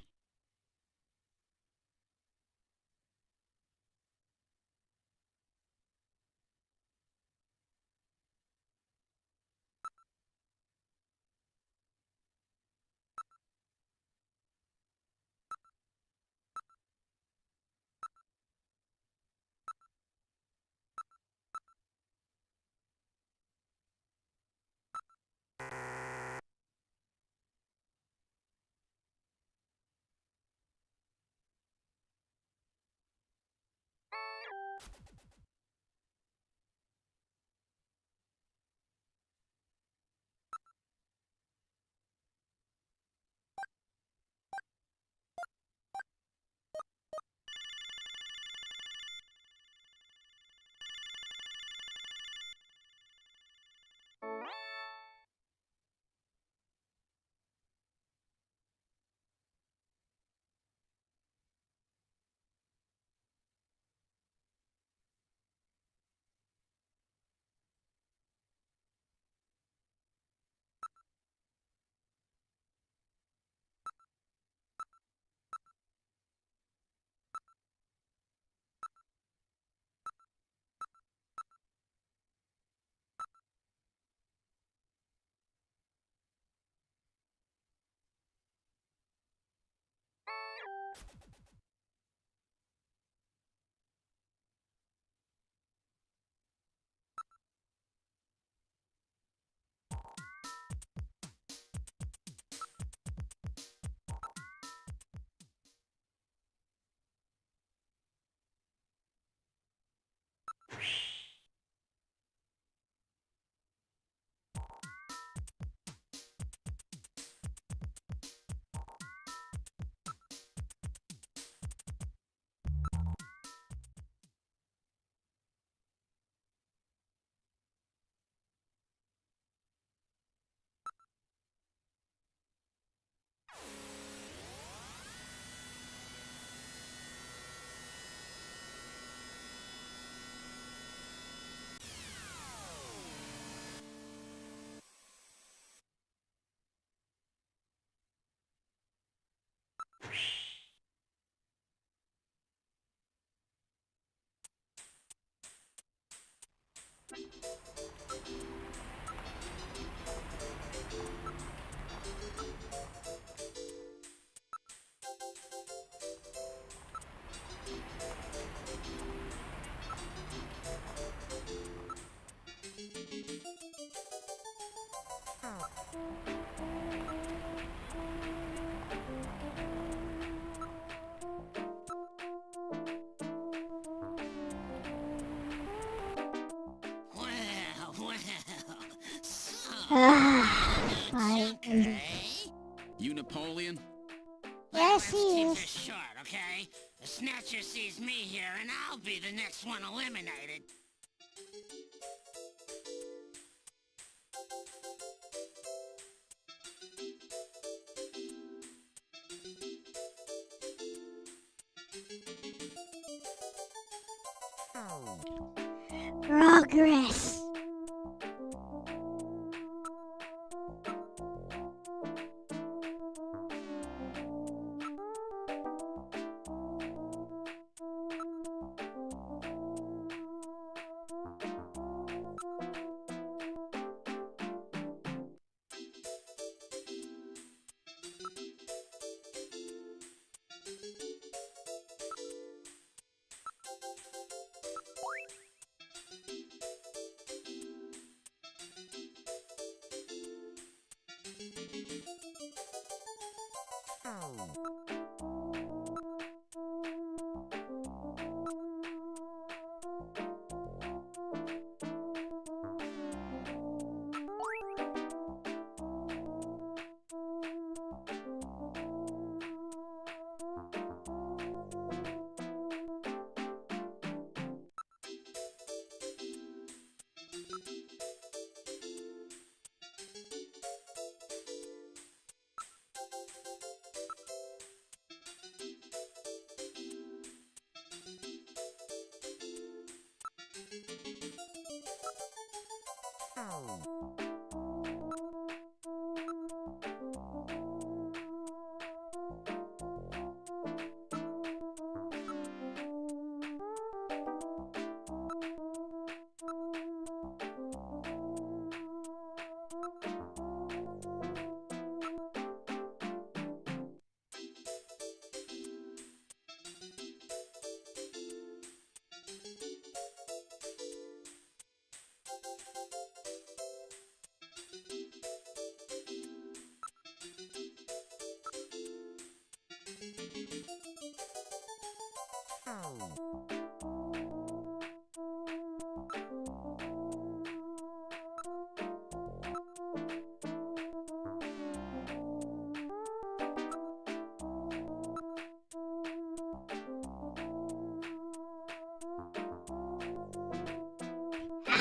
Finally. You Napoleon? Yes, he Keep is. this short, okay? The Snatcher sees me here, and I'll be the next one eliminated. Progress.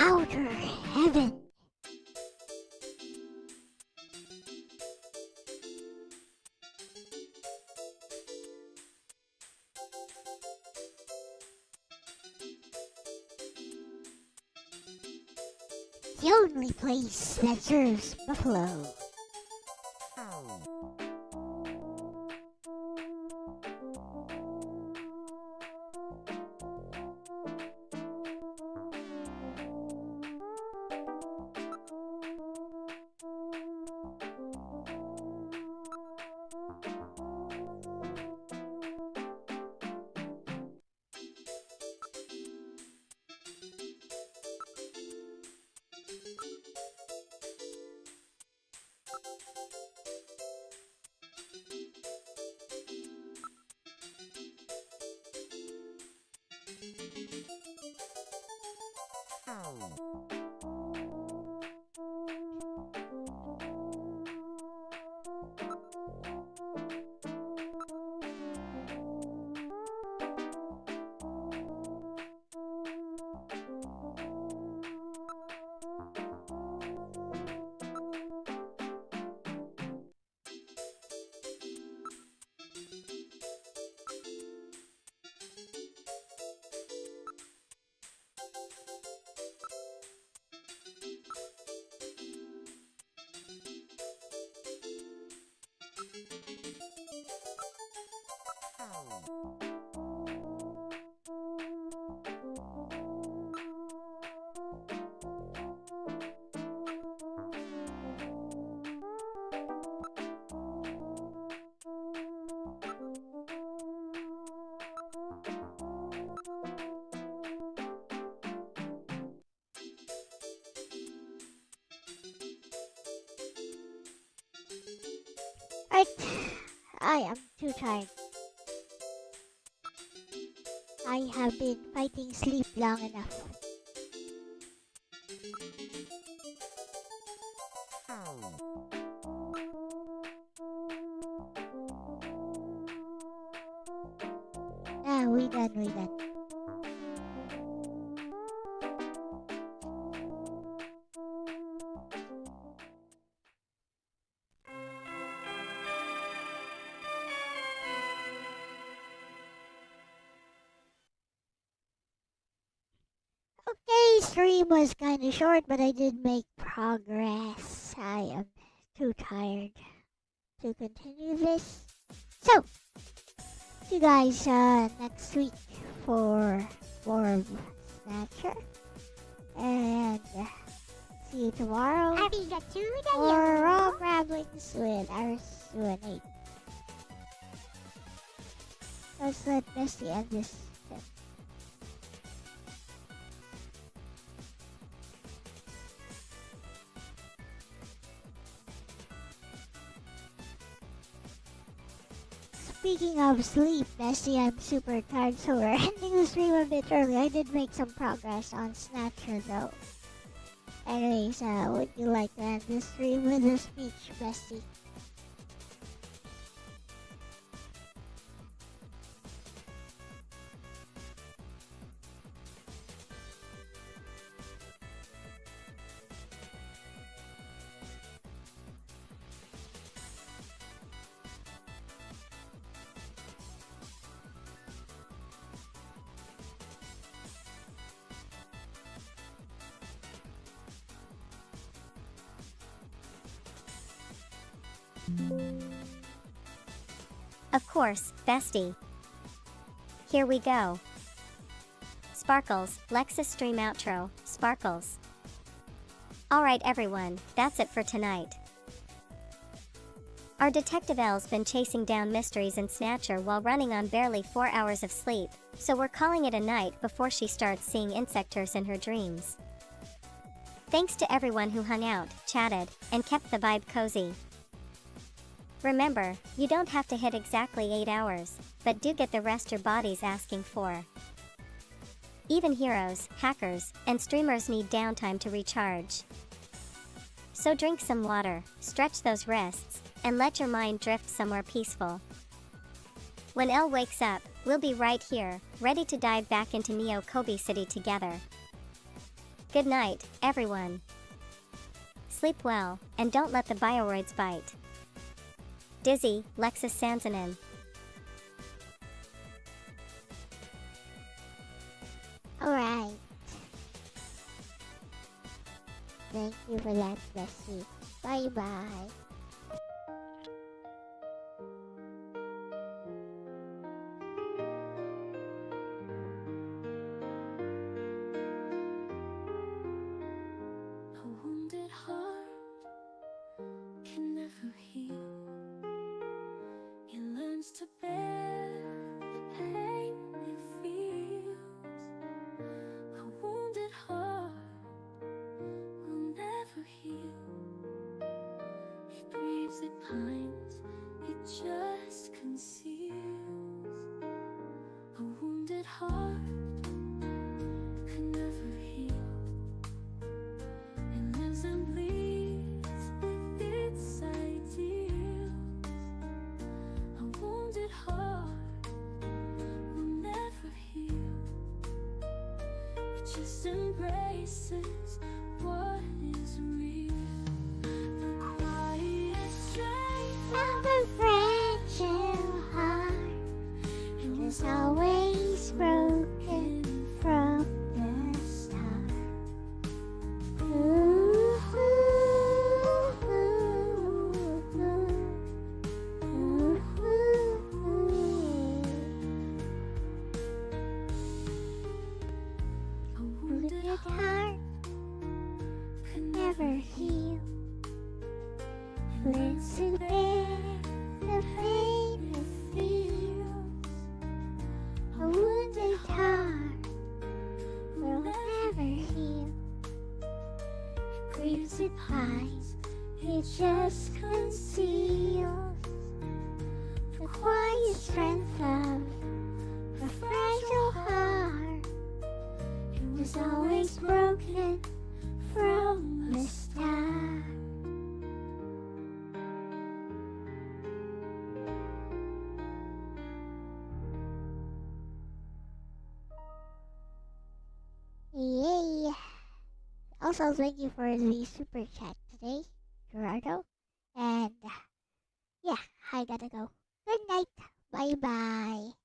outer heaven. The only place that serves buffalo. I am too tired. I have been fighting sleep long enough. We done. Okay, stream was kinda short, but I did make progress. I am too tired to continue this. So, see you guys next week for more of Snatcher. And see you tomorrow for Raw Ramblings with Arsu and 8. Let's let Bestie end this. Speaking of sleep, Bestie, I'm super tired, so we're ending the stream a bit early. I did make some progress on Snatcher, though. Anyways, would you like to end this stream with a speech, Bestie? Of course, Bestie. Here we go. Sparkles, Lexus stream outro, Sparkles. Alright everyone, that's it for tonight. Our detective Elle's been chasing down mysteries in Snatcher while running on barely 4 hours of sleep, so we're calling it a night before she starts seeing insectors in her dreams. Thanks to everyone who hung out, chatted, and kept the vibe cozy. Remember, you don't have to hit exactly 8 hours, but do get the rest your body's asking for. Even heroes, hackers, and streamers need downtime to recharge. So drink some water, stretch those wrists, and let your mind drift somewhere peaceful. When Elle wakes up, we'll be right here, ready to dive back into Neo Kobe City together. Good night, everyone. Sleep well, and don't let the bioroids bite. Dizzy, Lexus Sansanin. Alright. Thank you for that, Leslie. Bye-bye. A wounded heart can never heal. It learns to bear the pain it feels. A wounded heart will never heal. It grieves, it pines, it just conceals. A wounded heart can never heal. It lives and bleeds with its ideals. A wounded heart will never heal. It just embraces what is real. The quiet strength Of a fragile heart, it is always broken from the start. Ooh, ooh, ooh, ooh, ooh. a Wounded wounded heart can never heal. Learns to bear the pain it feels. A wounded heart will never heal. It grieves, it pines, it just conceals the quiet strength of a fragile heart. It was always broken from the start. Yay! Also, thank you for the super chat today, Gerardo. And yeah, I gotta go. Good night. Bye bye.